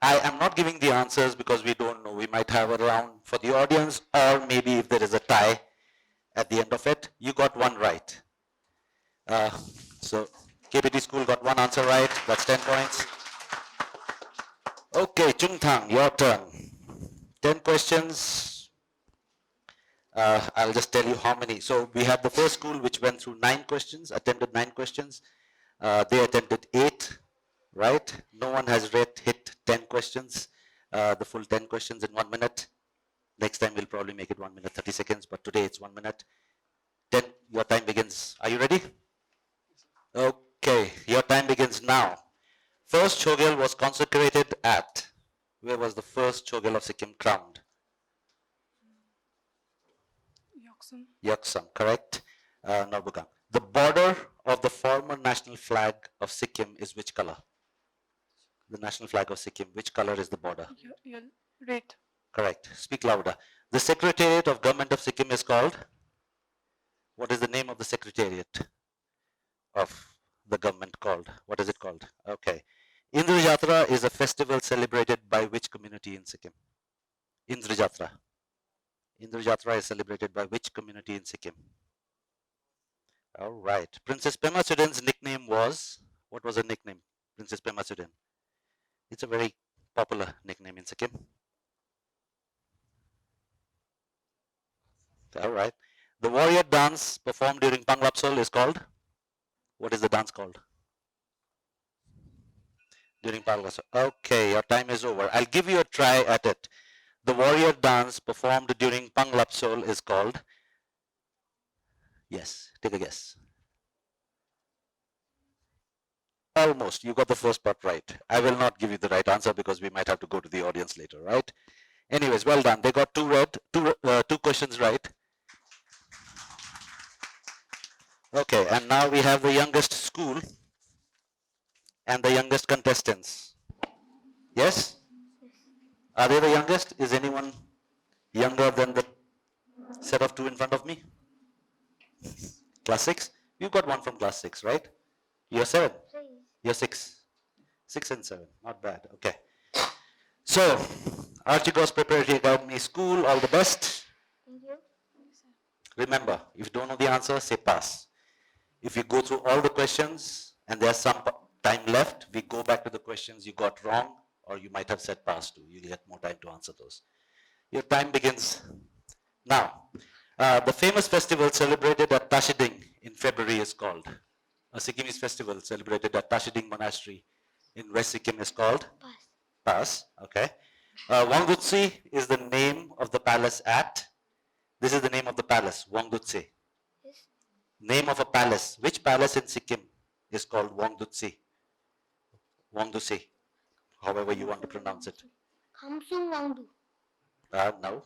I am not giving the answers because we don't know. We might have a round for the audience, or maybe if there is a tie at the end of it. You got one right. So KPT school got one answer right. That's 10 points. Okay, Chungthang, your turn. 10 questions. I'll just tell you how many. So we had the first school which went through 9 questions, attended 9 questions. They attended 8, right? No one has hit 10 questions, the full 10 questions in 1 minute. Next time we'll probably make it 1 minute 30 seconds, but today it's 1 minute. 10, your time begins. Are you ready? Okay, your time begins now. First Chogyal was consecrated at, where was the first Chogyal of Sikkim crowned? Yoksum. Yaksam, correct. Norbugang. The border of the former national flag of Sikkim is which color? The national flag of Sikkim, which color is the border? Red. Correct. Speak louder. The Secretariat of Government of Sikkim is called? What is the name of the Secretariat of the government called? What is it called? Okay. Indra Jatra is a festival celebrated by which community in Sikkim? Indra Jatra. Indra Jatra is celebrated by which community in Sikkim? All right. Princess Pematsudan's nickname was, what was her nickname? Princess Pematsudan. It's a very popular nickname in Sikkim. All right. The warrior dance performed during Panglapsol is called? What is the dance called? During Palgasol. Okay, your time is over. I'll give you a try at it. The warrior dance performed during Panglapsol is called. Yes, take a guess. Almost. You got the first part right. I will not give you the right answer because we might have to go to the audience later, right? Anyways, well done. They got two questions right. Okay, and now we have the youngest school and the youngest contestants. Yes? Are they the youngest? Is anyone younger than the set of two in front of me? Class 6? You got one from class 6, right? You're 7? You're 6. 6 and 7. Not bad. Okay. So, Archigos Preparatory Academy School, all the best. Thank you. Remember, if you don't know the answer, say pass. If you go through all the questions and there's some time left, we go back to the questions you got wrong or you might have said pass to. You'll get more time to answer those. Your time begins now. The famous festival celebrated at Tashiding in February is called. A Sikkimese festival celebrated at Tashiding Monastery in West Sikkim is called? Pass. Pass, okay. Wangdutsi is the name of the palace at? This is the name of the palace, Wangdutsi. Yes. Name of a palace. Which palace in Sikkim is called Wangdutsi? Wangdutsi, however you want to pronounce it. Khamsung Wangdu. No,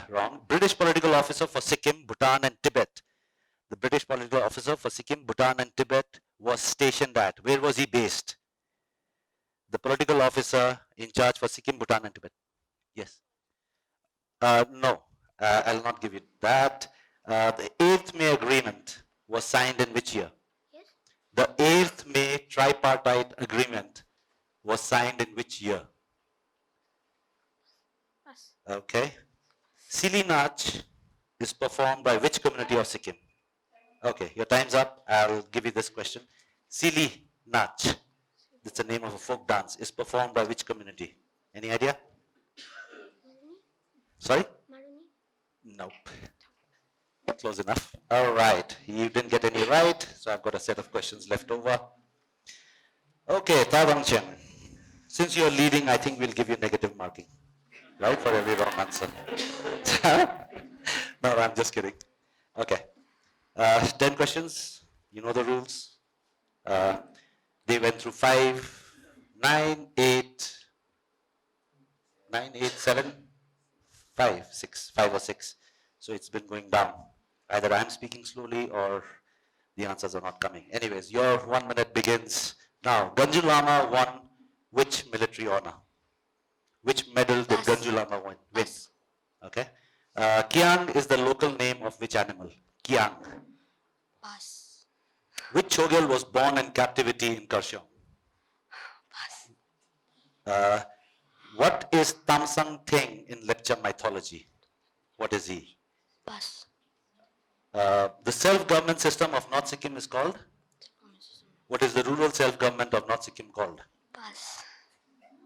wrong. British political officer for Sikkim, Bhutan and Tibet. The British political officer for Sikkim, Bhutan and Tibet was stationed at. Where was he based? The political officer in charge for Sikkim, Bhutan and Tibet. Yes. No, I'll not give you that. The 8th May Agreement was signed in which year? Yes. The 8th May Tripartite Agreement was signed in which year? Pass. Okay. Sili Nach is performed by which community of Sikkim? Okay, your time's up. I'll give you this question. Sili Nach, that's the name of a folk dance, is performed by which community? Any idea? Sorry? Maruni. Nope. Close enough. All right. You didn't get any right, so I've got a set of questions left over. Okay, Tathangchen. Since you're leading, I think we'll give you negative marking, right, for every wrong answer. No, I'm just kidding. Okay. 10 questions. You know the rules. They went through 5, 9, 8, 7, 5, 6, 5 or 6. So it's been going down. Either I'm speaking slowly or the answers are not coming. Anyways, your 1 minute begins now. Ganju Lama won which military honor? Which medal did Ganju Lama win? Okay. Kiang is the local name of which animal? Kiang. Pass. Which Chogyal was born in captivity in Karshaw? Pass. What is Tathangchen in Lepcha mythology? What is he? Pass. The self-government system of North Sikkim is called? What is the rural self-government of North Sikkim called? Pass.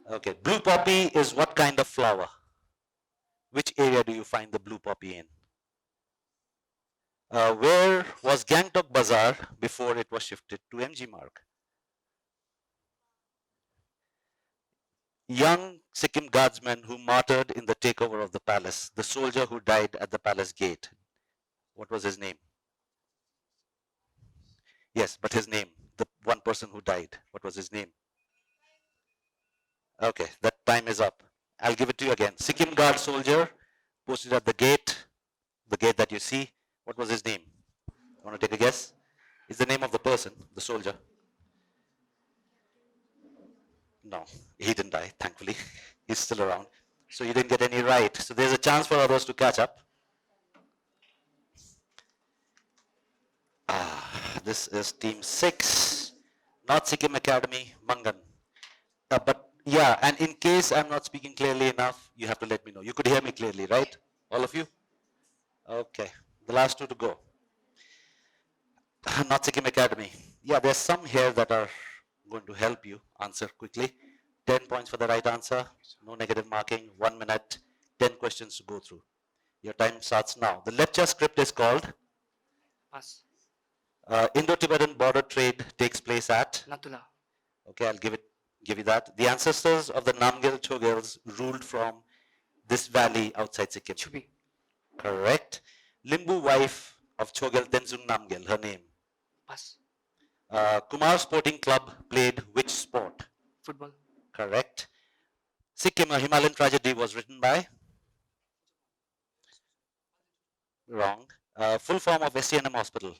Okay. Blue poppy is what kind of flower? Which area do you find the blue poppy in? Where was Gangtok Bazaar before it was shifted to MG Marg? Young Sikkim guardsman who martyred in the takeover of the palace, the soldier who died at the palace gate. What was his name? Yes, but his name, the one person who died, what was his name? Okay, that time is up. I'll give it to you again. Sikkim Guard soldier posted at the gate that you see. What was his name? You want to take a guess? It's the name of the person, the soldier. No, he didn't die, thankfully. He's still around. So you didn't get any right. So there's a chance for others to catch up. This is team 6, North Sikkim Academy, Mangan. But yeah, and in case I'm not speaking clearly enough, you have to let me know. You could hear me clearly, right? All of you? Okay, the last 2 to go. North Sikkim Academy. Yeah, there's some here that are going to help you answer quickly. 10 points for the right answer, no negative marking, 1 minute, 10 questions to go through. Your time starts now. The lecture script is called? Pass. Indo-Tibetan border trade takes place at? Natula. Okay, I'll give it Give you that. The ancestors of the Namgyal Chogyals ruled from this valley outside Sikkim. Chubi. Correct. Limbu wife of Chogyal Tenzin Namgyal, her name. Pass. Kumar Sporting Club played which sport? Football. Correct. Sikkim, a Himalayan tragedy was written by? Wrong. Full form of STNM hospital.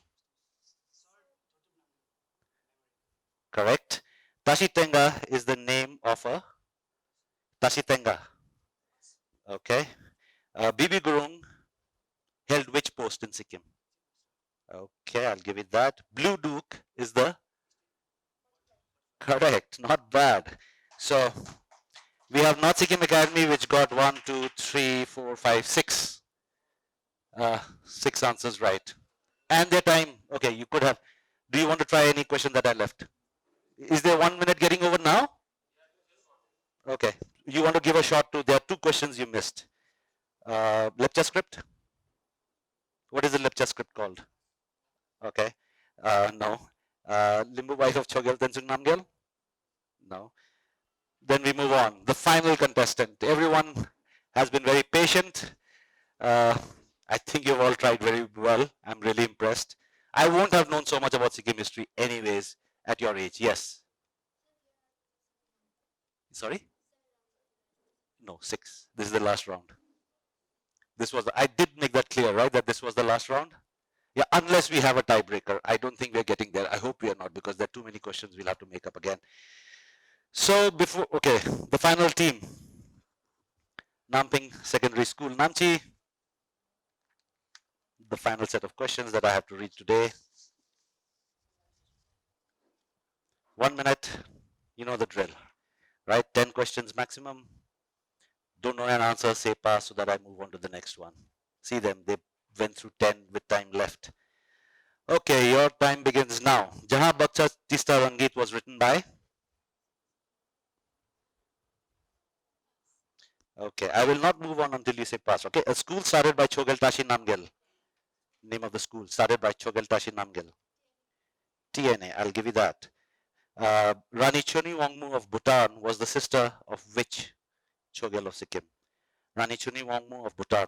Correct. Tashitenga is the name of a Tashitenga. Okay. Bibi Gurung held which post in Sikkim? Okay, I'll give it that. Blue Duke is the correct, not bad. So we have North Sikkim Academy, which got 1, 2, 3, 4, 5, 6. 6 answers right. And their time, okay, you could have. Do you want to try any question that I left? Is there 1 minute getting over now? Okay, you want to give a shot to, there are 2 questions you missed. Lecture script? What is the lecture script called? Okay, no. Limbu wife of Chogyal Tenzin Namgyal? No. Then we move on. The final contestant. Everyone has been very patient. I think you've all tried very well. I'm really impressed. I won't have known so much about Sikkim history anyways at your age. Yes. Sorry? No, 6. This is the last round. This was, I did make that clear, right? That this was the last round? Yeah, unless we have a tiebreaker. I don't think we're getting there. I hope we are not, because there are too many questions we'll have to make up again. So before, okay, the final team. Namping Secondary School, Namchi. The final set of questions that I have to read today. 1 minute, you know the drill, right? 10 questions maximum. Don't know an answer, say pass so that I move on to the next one. See them, they went through 10 with time left. Okay, your time begins now. Jahan Bacha Tista Rangeet was written by? Okay, I will not move on until you say pass. Okay, a school started by Chogyal Tashi Namgyal. Name of the school started by Chogyal Tashi Namgyal. TNA, I'll give you that. Rani Chuni Wangmu of Bhutan was the sister of which Chogyal of Sikkim? Rani Chuni Wangmu of Bhutan.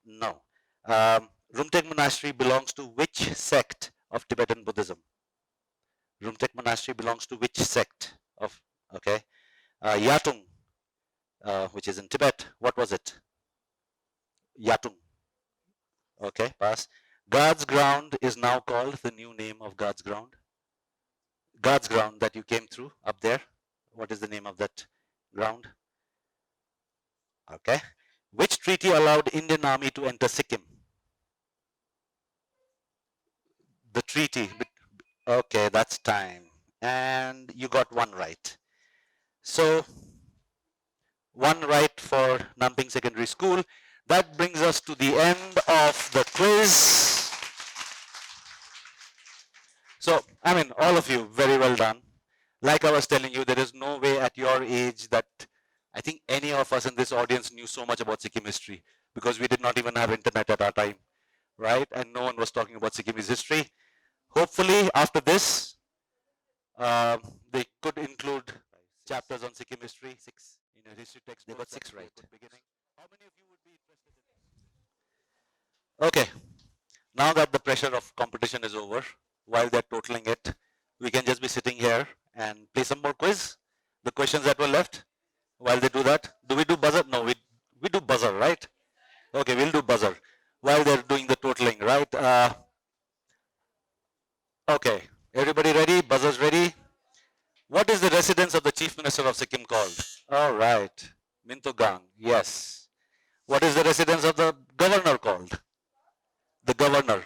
No. Rumtek Monastery belongs to which sect of Tibetan Buddhism? Rumtek Monastery belongs to which sect of, okay. Yatung, which is in Tibet, what was it? Yatung. Okay, pass. God's Ground is now called the new name of God's Ground. God's Ground that you came through up there. What is the name of that ground? Okay. Which treaty allowed Indian Army to enter Sikkim? The treaty. Okay, that's time. And you got 1 right. So, 1 right for Namping Secondary School. That brings us to the end of the quiz. So, I mean, all of you, very well done. Like I was telling you, there is no way at your age that I think any of us in this audience knew so much about Sikkim history, because we did not even have internet at our time, right? And no one was talking about Sikkimese history. Hopefully, after this, they could include chapters on Sikkim history. 6 in a history text. They got 6 right. How many of you would be interested in? Okay. Now that the pressure of competition is over, while they're totaling it, we can just be sitting here and play some more quiz. The questions that were left, while they do that. Do we do buzzer? No, we do buzzer, right? Okay, we'll do buzzer while they're doing the totaling, right? Okay, everybody ready? Buzzers ready? What is the residence of the Chief Minister of Sikkim called? All right, Mintugang, yes. What is the residence of the governor called? The governor.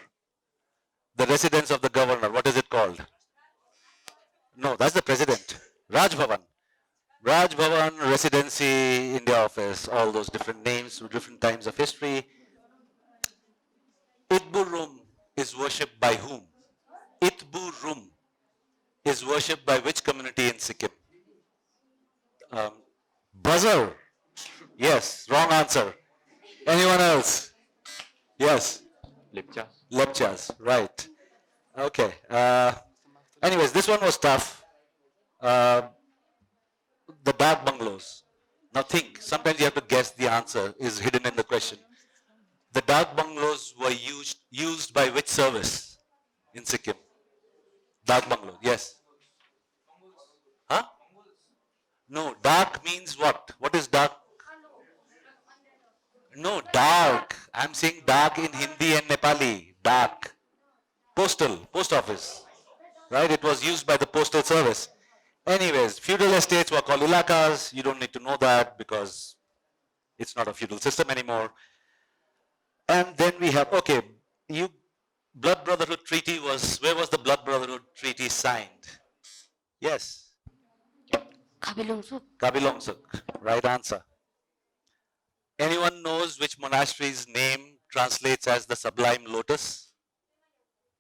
The residence of the governor, what is it called? No, that's the president. Raj Bhavan. Raj Bhavan, Residency, India Office, all those different names, different times of history. Itbu Rum is worshipped by whom? Itbu Rum is worshipped by which community in Sikkim? Buzzer. Yes, wrong answer. Anyone else? Yes. Lepchas. Lepchas, right. Okay. Anyways, this one was tough. Uh, the dark bungalows. Now think, sometimes you have to guess the answer is hidden in the question. The dark bungalows were used by which service in Sikkim? Dark bungalow, yes. Huh? No, dark means what? What is dark? No, dark. I'm saying dark in Hindi and Nepali. Dark. Postal, post office. Right? It was used by the postal service. Anyways, feudal estates were called ilakas. You don't need to know that because it's not a feudal system anymore. And then we have, okay, Blood Brotherhood Treaty was, where was the Blood Brotherhood Treaty signed? Yes. Kabilungsuk, right answer. Anyone knows which monastery's name translates as the Sublime Lotus?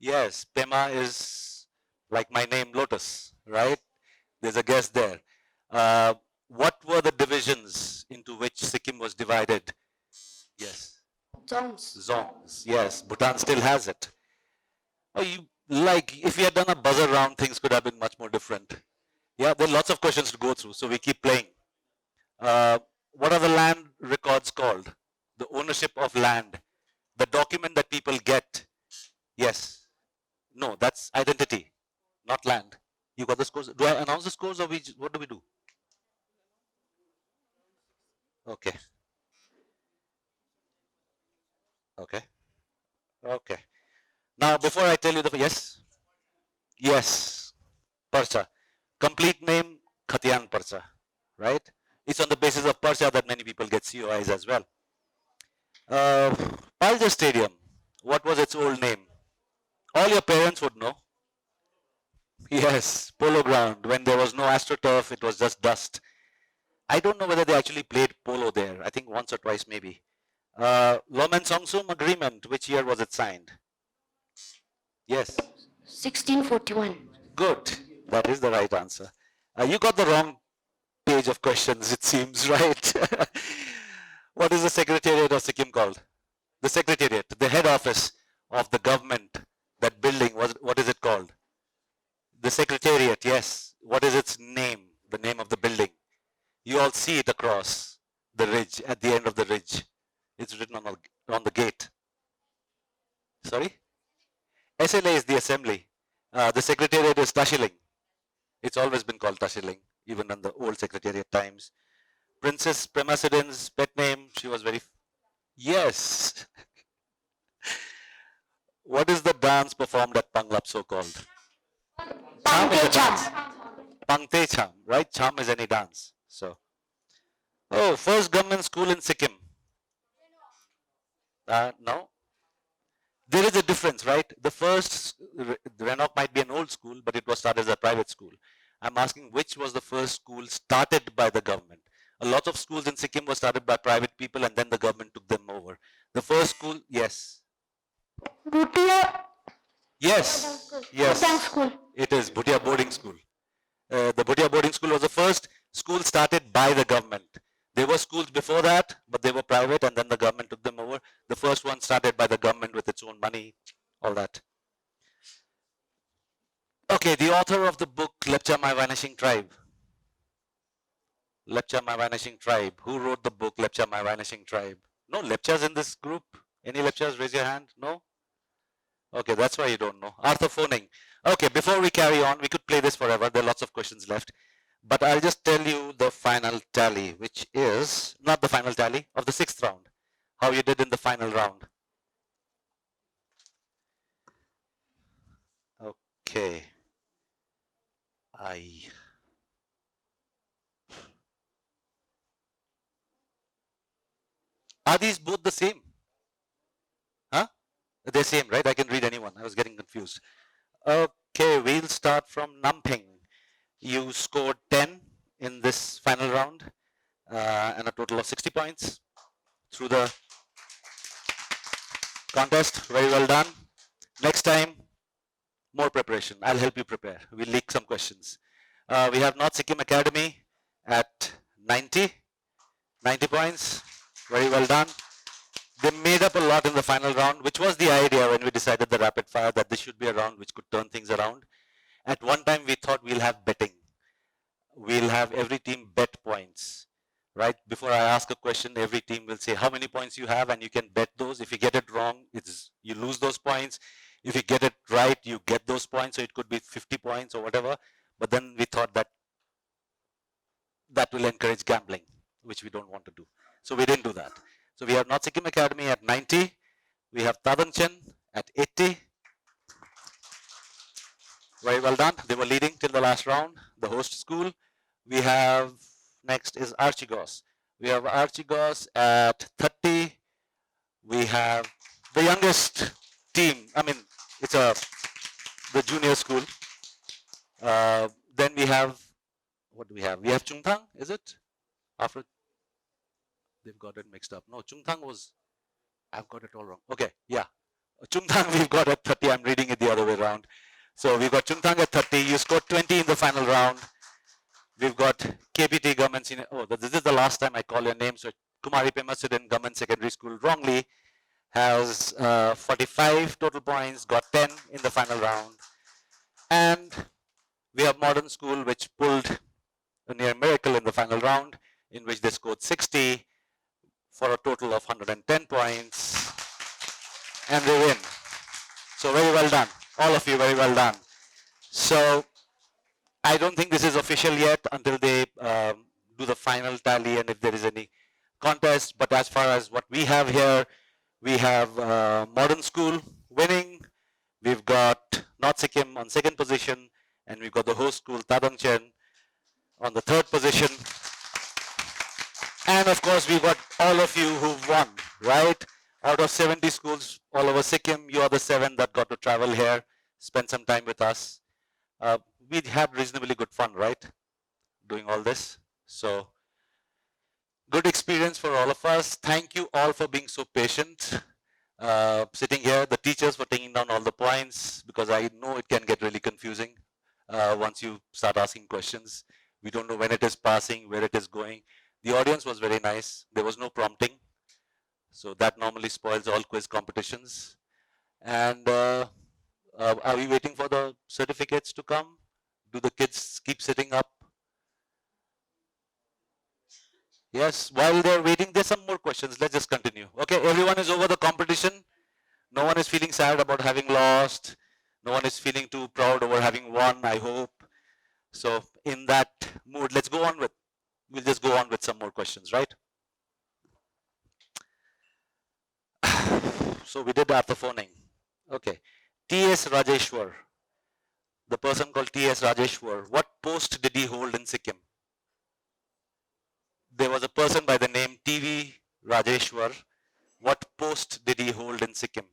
Yes, Pema is like my name, Lotus, right? There's a guess there. What were the divisions into which Sikkim was divided? Yes. Zongs, yes. Bhutan still has it. Oh, if we had done a buzzer round, things could have been much more different. Yeah, there are lots of questions to go through, so we keep playing. What are the land records called? The ownership of land. The document that people get. Yes. No, that's identity, not land. You got the scores. Do I announce the scores or what do we do? Okay. Okay. Okay. Now, before I tell you yes? Yes. Parcha. Complete name, Khatian Parcha. Right? It's on the basis of Parcha that many people get COIs as well. Palja Stadium. What was its old name? All your parents would know. Yes, polo ground. When there was no AstroTurf, it was just dust. I don't know whether they actually played polo there. I think once or twice maybe. Lomen Songsum Agreement, which year was it signed? Yes. 1641. Good. That is the right answer. You got the wrong page of questions, it seems, right? What is the Secretariat of Sikkim called? The Secretariat, the head office of the government, that building, what is it called? The Secretariat, yes. What is its name? The name of the building. You all see it across the ridge, at the end of the ridge. It's written on the gate. Sorry? SLA is the assembly. The Secretariat is Tashiling. It's always been called Tashiling, even in the old Secretariat times. Princess Premasidin's pet name, she was very... Yes. What is the dance performed at Panglap so called? Pangte Cham. Pangte Cham, right? Cham is any dance. So, oh, first government school in Sikkim. No. There is a difference, right? The first, Renok might be an old school, but it was started as a private school. I'm asking which was the first school started by the government. A lot of schools in Sikkim were started by private people and then the government took them over. The first school, yes. Bhutia. Yes, yes. School. It is Bhutia Boarding School. The Bhutia Boarding School was the first school started by the government. There were schools before that, but they were private and then the government took them over. The first one started by the government with its own money, all that. Okay, the author of the book, Lepcha My Vanishing Tribe. Lepcha My Vanishing Tribe. Who wrote the book, Lepcha My Vanishing Tribe? No Lepchas in this group? Any Lepchas? Raise your hand. No? Okay, that's why you don't know. Arthur Phoning. Okay, before we carry on, we could play this forever. There are lots of questions left. But I'll just tell you the final tally, which is not the final tally of the 6th round. How you did in the final round. Okay. Are these both the same? Huh? They're same, right? I can read anyone. I was getting confused. Okay, we'll start from Namping. You scored 10 in this final round and a total of 60 points through the contest. Very well done. Next time, more preparation. I'll help you prepare. We'll leak some questions. We have North Sikkim Academy at 90 points. Very well done. They made up a lot in the final round, which was the idea when we decided the rapid fire, that this should be a round which could turn things around. At one time, we thought we'll have betting. we'll have every team bet points, right? Before I ask a question, every team will say how many points you have, and you can bet those. If you get it wrong, you lose those points. If you get it right, you get those points. So it could be 50 points or whatever. But then we thought that will encourage gambling, which we don't want to do. So we didn't do that. So we have North Sikkim Academy at 90. We have Tathangchen at 80. Very well done. They were leading till the last round, the host school. We have, next is Archigos. We have Archigos at 30. We have the youngest team. I mean, it's the junior school. Then we have, what do we have? We have Chungthang, is it? After, they've got it mixed up. No, Chungthang was, I've got it all wrong. Okay, yeah. Chungthang we've got at 30. I'm reading it the other way around. So we've got Chungthang at 30. You scored 20 in the final round. We've got KPT Government Senior. Oh, this is the last time I call your name. So Kumari Pema Student Government Secondary School wrongly has 45 total points, got 10 in the final round. And we have Modern School, which pulled a near miracle in the final round, in which they scored 60 for a total of 110 points. And they win. So very well done. All of you, very well done. So I don't think this is official yet until they do the final tally and if there is any contest. But as far as what we have here, we have Modern School winning. We've got North Sikkim on second position, and we've got the host school Tathangchen on the third position. And of course, we've got all of you who've won, right? Out of 70 schools all over Sikkim, you are the 7 that got to travel here, spend some time with us. We had reasonably good fun, right? Doing all this. So good experience for all of us. Thank you all for being so patient. Sitting here, the teachers for taking down all the points, because I know it can get really confusing once you start asking questions. We don't know when it is passing, where it is going. The audience was very nice. There was no prompting. So that normally spoils all quiz competitions. And are we waiting for the certificates to come? Do the kids keep sitting up? Yes, while they're waiting, there's some more questions. Let's just continue. Okay, everyone is over the competition. No one is feeling sad about having lost. No one is feeling too proud over having won, I hope. So in that mood, let's go on with, we'll just go on with some more questions, right? So we did arthophoning. Okay. T.S. Rajeshwar, the person called T.S. Rajeshwar, what post did he hold in Sikkim? There was a person by the name T.V. Rajeshwar. What post did he hold in Sikkim?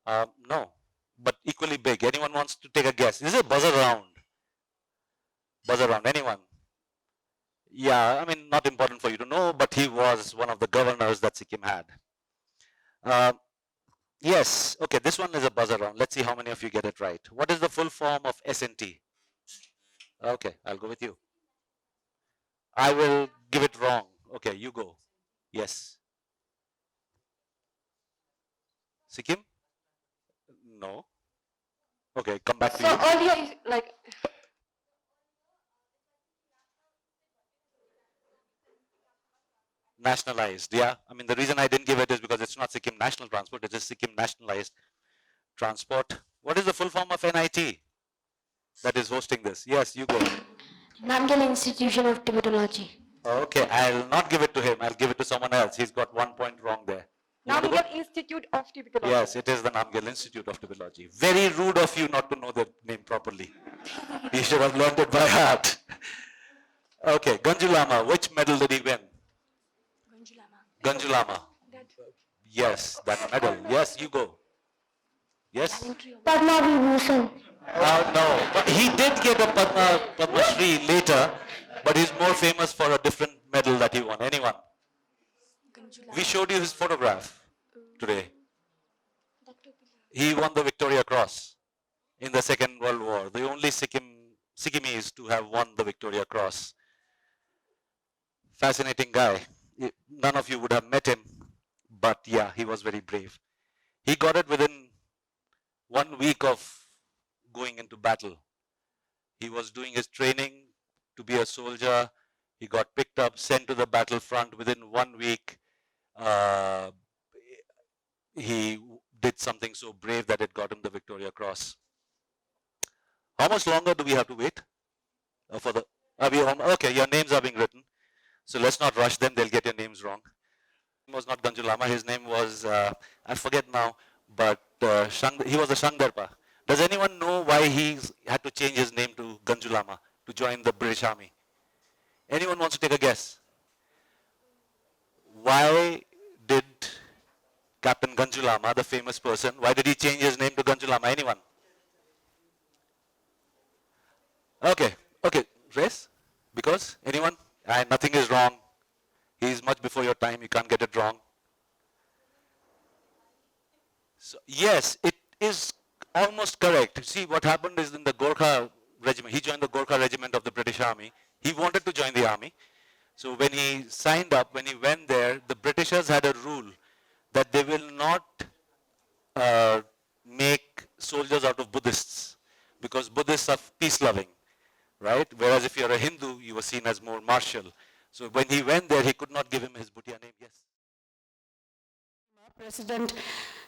No, but equally big. Anyone wants to take a guess? This is a buzzer round. Buzzer round, anyone? Yeah, I mean, not important for you to know, but he was one of the governors that Sikkim had. Yes, okay, this one is a buzzer round. Let's see how many of you get it right. What is the full form of SNT? Okay, I'll go with you. I will give it wrong. Okay, you go. Yes. Sikkim? No. Okay, come back to So you. all here is like Nationalized, yeah. I mean, the reason I didn't give it is because it's not Sikkim National Transport, it's just Sikkim Nationalized Transport. What is the full form of NIT that is hosting this? Yes, you go. Namgyal Institute of Tibetology. Okay, I'll not give it to him. I'll give it to someone else. He's got 1 point wrong there. You want to go? Namgyal Institute of Tibetology. Yes, it is the Namgyal Institute of Tibetology. Very rude of you not to know the name properly. You should have learned it by heart. Okay, Ganju Lama, which medal did he win? Ganju Lama. Yes, that medal. Yes, you go. Yes? Padma Vibhushan. No, but he did get a Padma Shri later, but he's more famous for a different medal that he won. Anyone? We showed you his photograph today. He won the Victoria Cross in the Second World War. The only Sikkimese to have won the Victoria Cross. Fascinating guy. None of you would have met him, but yeah, he was very brave. He got it within 1 week of going into battle. He was doing his training, to be a soldier. He got picked up, sent to the battlefront. Within 1 week, he did something so brave that it got him the Victoria Cross. How much longer do we have to wait for the? Okay, your names are being written, so let's not rush them. They'll get your names wrong. His name was not Ganjulama. His name was I forget now, but he was a Shangdarpa. Does anyone know why he had to change his name to Ganjulama to join the British Army? Anyone wants to take a guess? Why did Captain Ganjulama, the famous person, why did he change his name to Ganjulama? Anyone? Okay, race? Because? Anyone? Nothing is wrong. He's much before your time, you can't get it wrong. So, yes, it is almost correct. See, what happened is in the Gorkha regiment, he joined the Gorkha regiment of the British Army. He wanted to join the army. So when he signed up, when he went there, the Britishers had a rule that they will not make soldiers out of Buddhists, because Buddhists are peace-loving, right? Whereas if you're a Hindu, you were seen as more martial. So when he went there, he could not give him his Bhutia name. Yes. President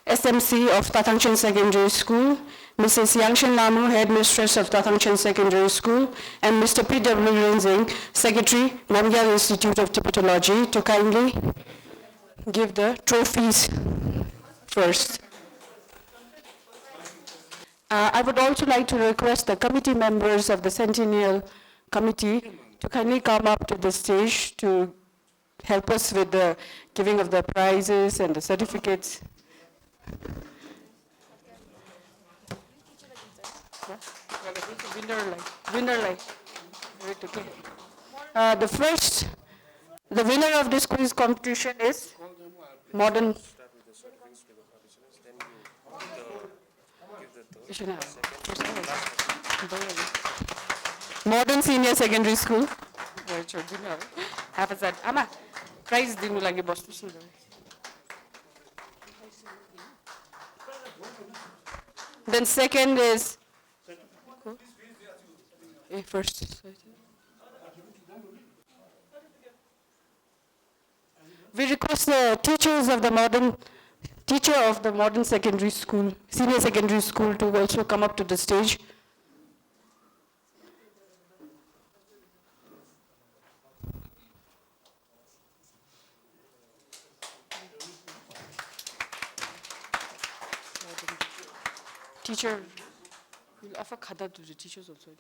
SMC of Tathangchen Secondary School, Mrs. Yangshin Namu, Headmistress of Tathangchen Secondary School, and Mr. P.W. Renzing, Secretary, Namgyal Institute of Tibetology, to kindly give the trophies first. I would also like to request the committee members of the Centennial Committee to kindly come up to the stage to help us with the giving of the prizes and the certificates. The winner of this quiz competition is Modern Senior Secondary School. Prize dinu lagi bosnu nu. Then second is first. We request the teachers of the modern secondary school, senior secondary school, to also come up to the stage. Teacher, we'll offer khada to the teachers also.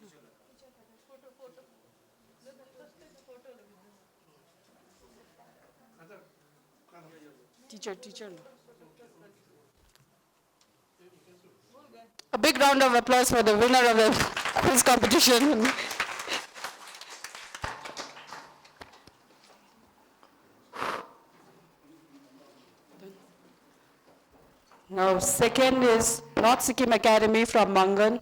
Teacher. A big round of applause for the winner of the quiz competition. Now, second is North Sikkim Academy from Mangan.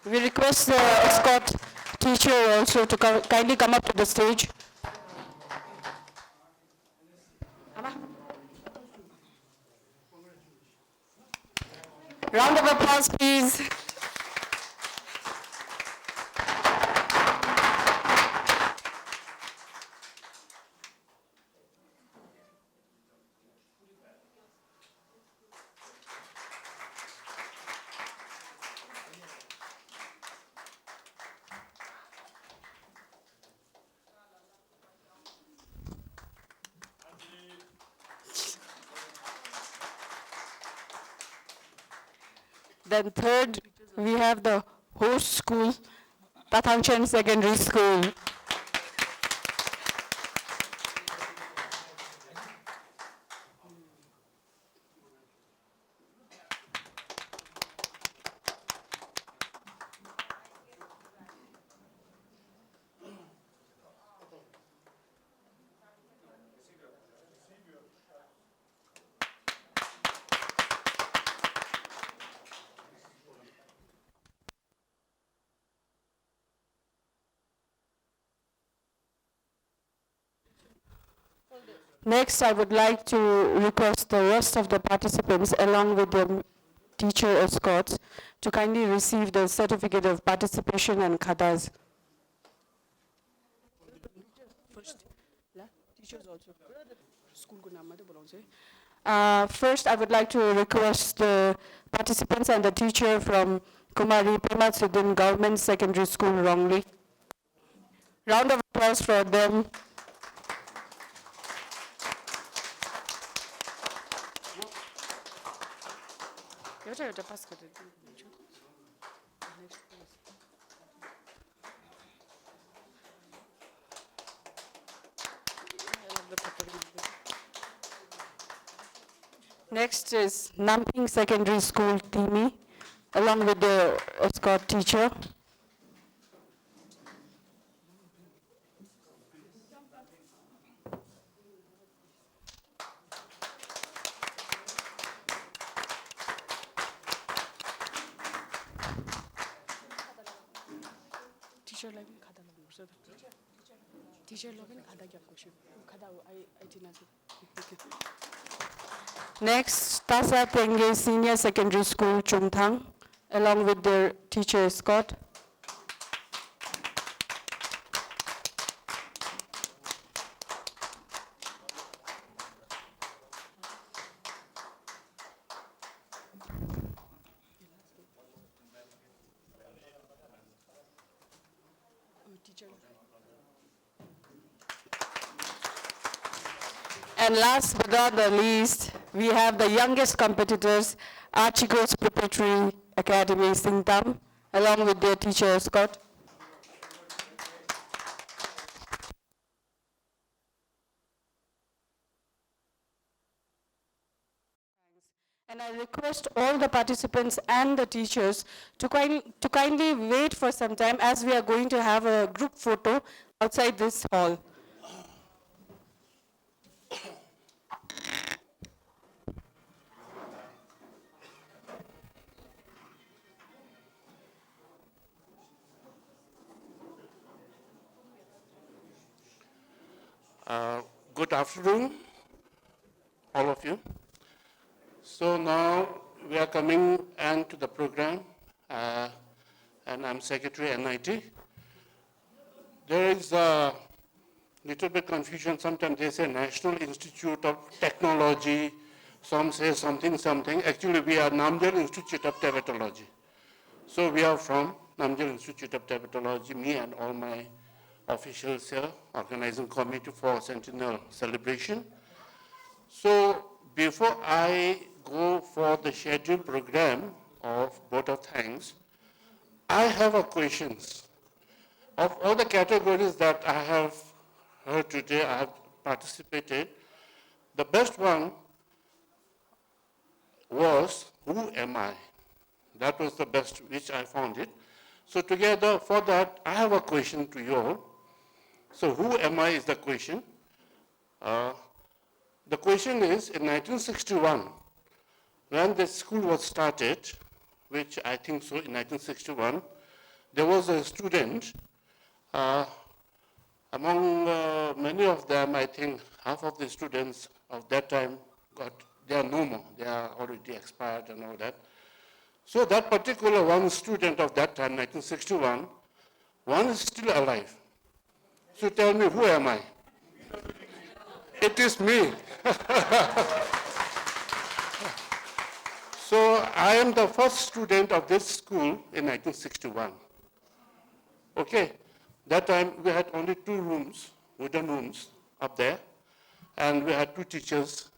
We request the escort teacher also to kindly come up to the stage. Round of applause, please. Then third, we have the host school, Tathangchen Secondary School. Next, I would like to request the rest of the participants, along with the teacher escorts, to kindly receive the certificate of participation and khadas. First, teachers also. School ko naam matai bolaaunछु है. First, I would like to request the participants and the teacher from Kumari Pema Chudin Government Secondary School, Rongli. Round of applause for them. एउटा पास गरिदिन्छु. Next is Namping Secondary School, Timi, along with the escort teacher. Teacher लाई पनि खाता लाग्नुपर्छ त. टिचरलाई पनि खाता ग्यापको छु. खाता आइटिना. Next, Tasa Tenge Senior Secondary School, Chungthang, along with their teacher Scott. And last but not the least, we have the youngest competitors, Archigos Preparatory Academy, Singtam, along with their teacher, Scott. And I request all the participants and the teachers to kindly wait for some time, as we are going to have a group photo outside this hall. Good afternoon, all of you. So now we are coming into the program, and I'm Secretary NIT. There is a little bit confusion. Sometimes they say National Institute of Technology, some say something. Actually, we are Namgyal Institute of Tibetology. So we are from Namgyal Institute of Tibetology, me and all my officials here, organizing committee for Centennial celebration. So before I go for the scheduled program of vote of thanks, I have a questions. Of all the categories that I have heard today, I have participated, the best one was, who am I? That was the best, which I found it. So together, for that, I have a question to you all. So who am I is the question. The question is, in 1961, when the school was started, which I think so in 1961, there was a student, among many of them, I think half of the students of that time they are no more, they are already expired and all that. So that particular one student of that time, 1961, one is still alive. So tell me, who am I? It is me. So I am the first student of this school in 1961. Okay, that time we had only 2 rooms, wooden rooms up there, and we had 2 teachers,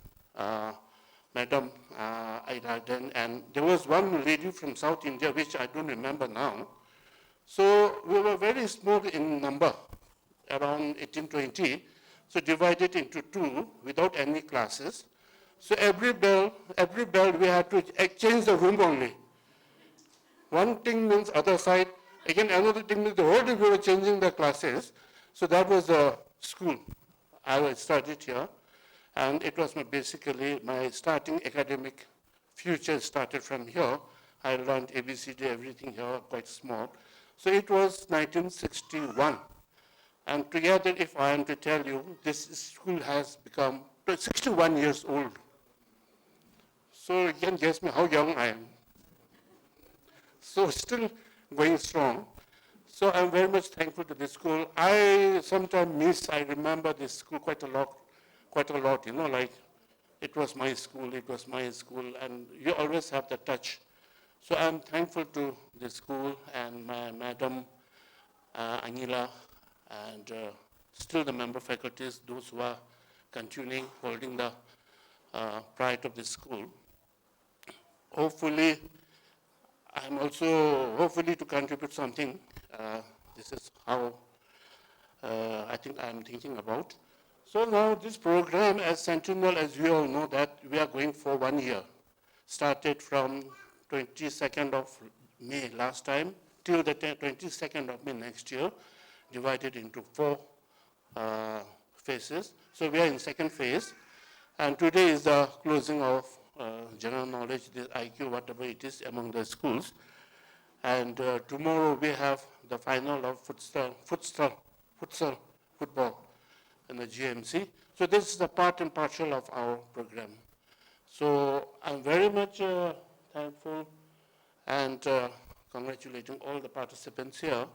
Madam Airaden, and there was one lady from South India, which I don't remember now. So we were very small in number, around 18-20, so divided into 2 without any classes. So every bell we had to exchange the room only. One thing means other side, again another thing means the whole day we were changing the classes. So that was the school. I studied here, and it was basically my starting academic future started from here. I learned ABCD, everything here, quite small. So it was 1961. And together, if I am to tell you, this school has become 61 years old. So you can guess me how young I am. So still going strong. So I'm very much thankful to this school. I sometimes I remember this school quite a lot, you know, like it was my school, and you always have the touch. So I'm thankful to the school and my madam, Anila, and still the member faculties, those who are continuing, holding the pride of the school. Hopefully, I'm also hopefully to contribute something. This is how I think I'm thinking about. So now this program as Sentinel, as we all know that we are going for 1 year. Started from 22nd of May last time till the 22nd of May next year, divided into 4 phases. So we are in second phase, and today is the closing of general knowledge, the IQ, whatever it is among the schools. And tomorrow we have the final of football in the GMC. So this is the part and parcel of our program. So I'm very much thankful and congratulating all the participants here.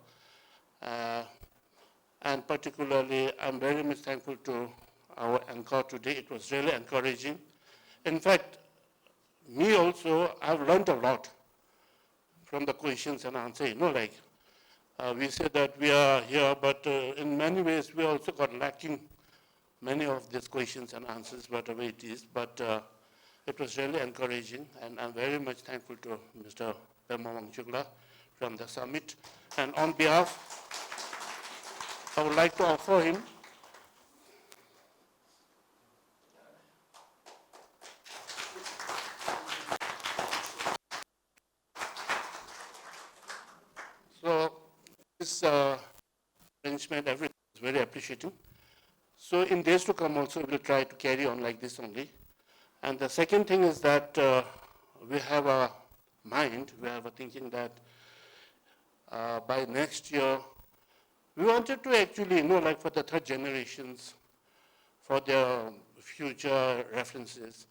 And particularly, I'm very much thankful to our anchor today. It was really encouraging. In fact, me also, I've learned a lot from the questions and answers. You know, like we say that we are here, but in many ways we also got lacking many of these questions and answers, whatever it is. But it was really encouraging, and I'm very much thankful to Mr. Pema Wangchukla from the summit. And on behalf, I would like to offer him so this arrangement, everything is very appreciating. So in days to come also, we'll try to carry on like this only. And the second thing is that we have a mind, we have a thinking that by next year, we wanted to actually, you know, like for the third generations, for their future references,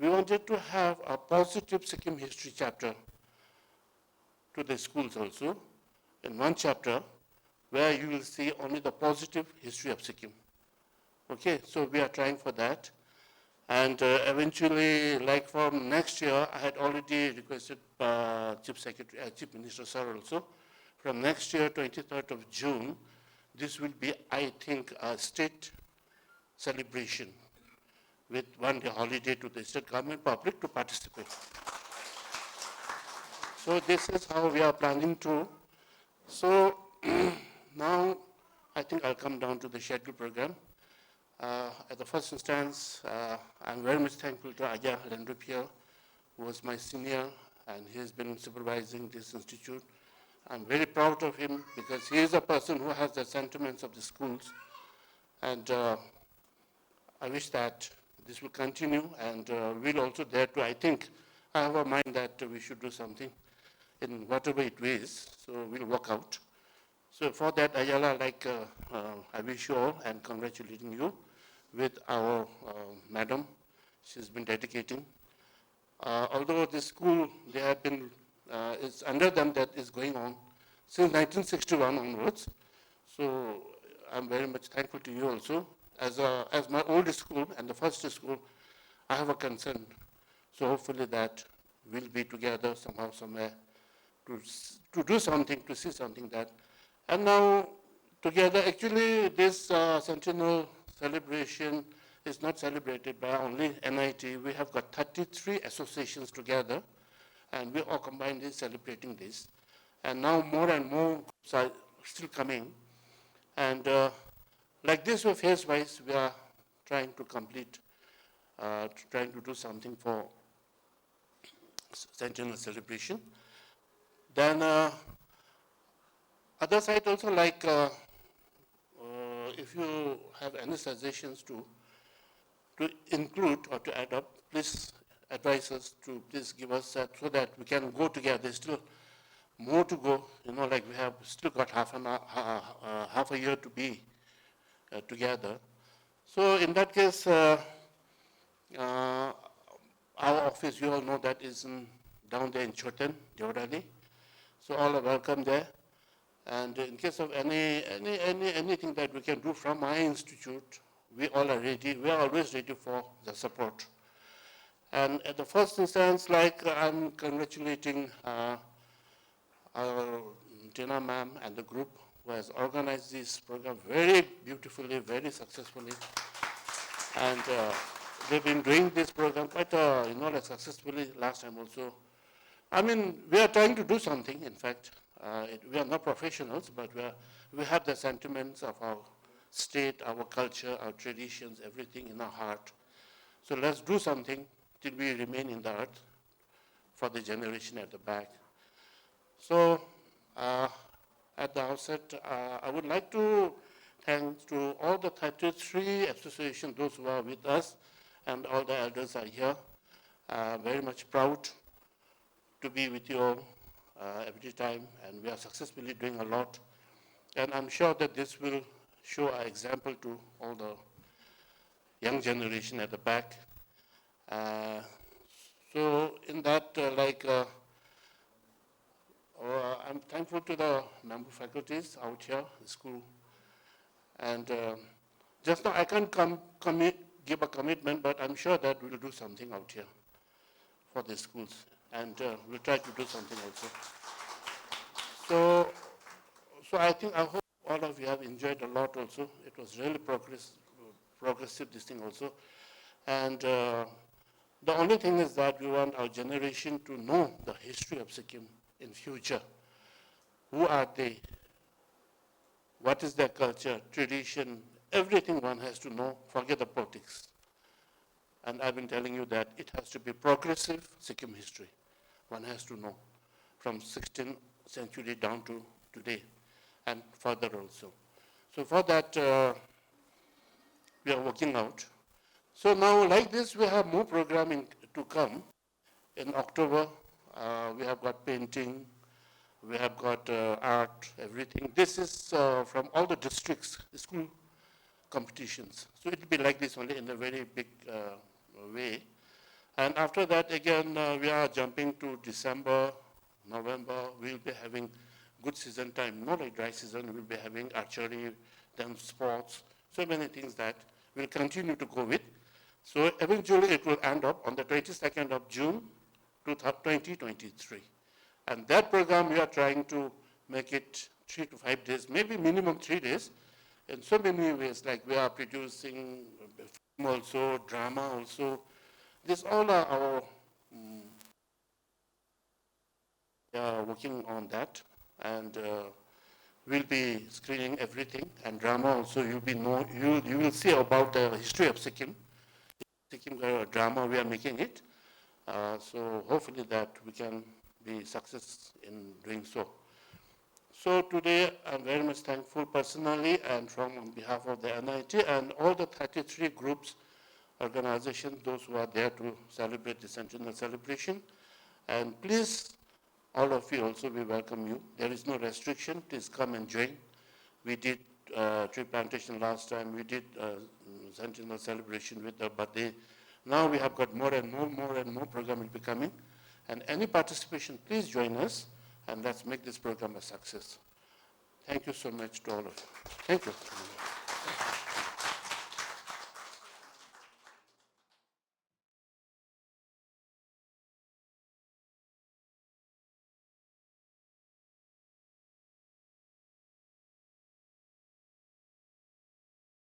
we wanted to have a positive Sikkim history chapter to the schools also, in one chapter, where you will see only the positive history of Sikkim. Okay, so we are trying for that. And eventually, like from next year, I had already requested Chief Minister Sir also, from next year, 23rd of June, this will be, I think, a state celebration with 1 day holiday to the state government public to participate. So this is how we are planning to. So now I think I'll come down to the scheduled program. At the first instance, I'm very much thankful to Ajah Lendupier, who was my senior, and he has been supervising this institute. I'm very proud of him because he is a person who has the sentiments of the schools. And I wish that this will continue, and we'll also dare to, I think, I have a mind that we should do something in whatever it is, so we'll work out. So for that, Ayala, I wish you all and congratulating you with our madam. She's been dedicating. Although this school, they have been, it's under them that is going on since 1961 onwards. So I'm very much thankful to you also. As my old school and the first school, I have a concern. So hopefully that we'll be together somehow, somewhere to do something, to see something that. And now together, actually this Centennial celebration is not celebrated by only NIT. We have got 33 associations together, and we all combined in celebrating this. And now more and more groups are still coming. And like this, phase-wise, we are trying to complete, trying to do something for Centennial celebration. Then other side also, like if you have any suggestions to include or to add up, please advise us to please give us that so that we can go together. There's still more to go, you know, like we have still got half a year to be together. So in that case, our office, you all know that is down there in Choten, Deodali. So all are welcome there. And in case of anything that we can do from my institute, we all are ready. We are always ready for the support. And at the first instance, like I'm congratulating our Tina ma'am and the group who has organized this program very beautifully, very successfully. And they've been doing this program quite, like successfully last time also. I mean, we are trying to do something, in fact. We are not professionals, but we have the sentiments of our state, our culture, our traditions, everything in our heart. So let's do something till we remain in the earth for the generation at the back. So at the outset, I would like to thank to all the 33 associations, those who are with us, and all the elders are here. Very much proud to be with you all every time, and we are successfully doing a lot. And I'm sure that this will show an example to all the young generation at the back. So in that, I'm thankful to the member faculties out here, the school. And just now I can't give a commitment, but I'm sure that we'll do something out here for the schools. And we'll try to do something also. So I hope all of you have enjoyed a lot also. It was really progressive, this thing also. And the only thing is that we want our generation to know the history of Sikkim in future. Who are they? What is their culture, tradition, everything one has to know, forget the politics. And I've been telling you that it has to be progressive Sikkim history. One has to know from 16th century down to today and further also. So for that, we are working out. So now like this, we have more programming to come. In October, we have got painting, we have got art, everything. This is from all the districts, school competitions. So it will be like this only in a very big way. And after that, again, we are jumping to December, November. We'll be having good season time, not like dry season. We'll be having archery, then sports, so many things that we'll continue to go with. So eventually it will end up on the 22nd of June, 2023. And that program, we are trying to make it 3 to 5 days, maybe minimum 3 days, in so many ways, like we are producing film also, drama also. These all are our, we are working on that, and we'll be screening everything, and drama also, you will see about the history of Sikkim. Sikkim drama, we are making it. So hopefully that we can be success in doing so. So today, I'm very much thankful personally and on behalf of the NIT and all the 33 groups, organizations, those who are there to celebrate the centennial celebration. And please, all of you also, we welcome you. There is no restriction. Please come and join. We did tree plantation last time. We did centennial celebration with the birthday. Now we have got more and more program will be coming. And any participation, please join us, and let's make this program a success. Thank you so much to all of you. Thank you.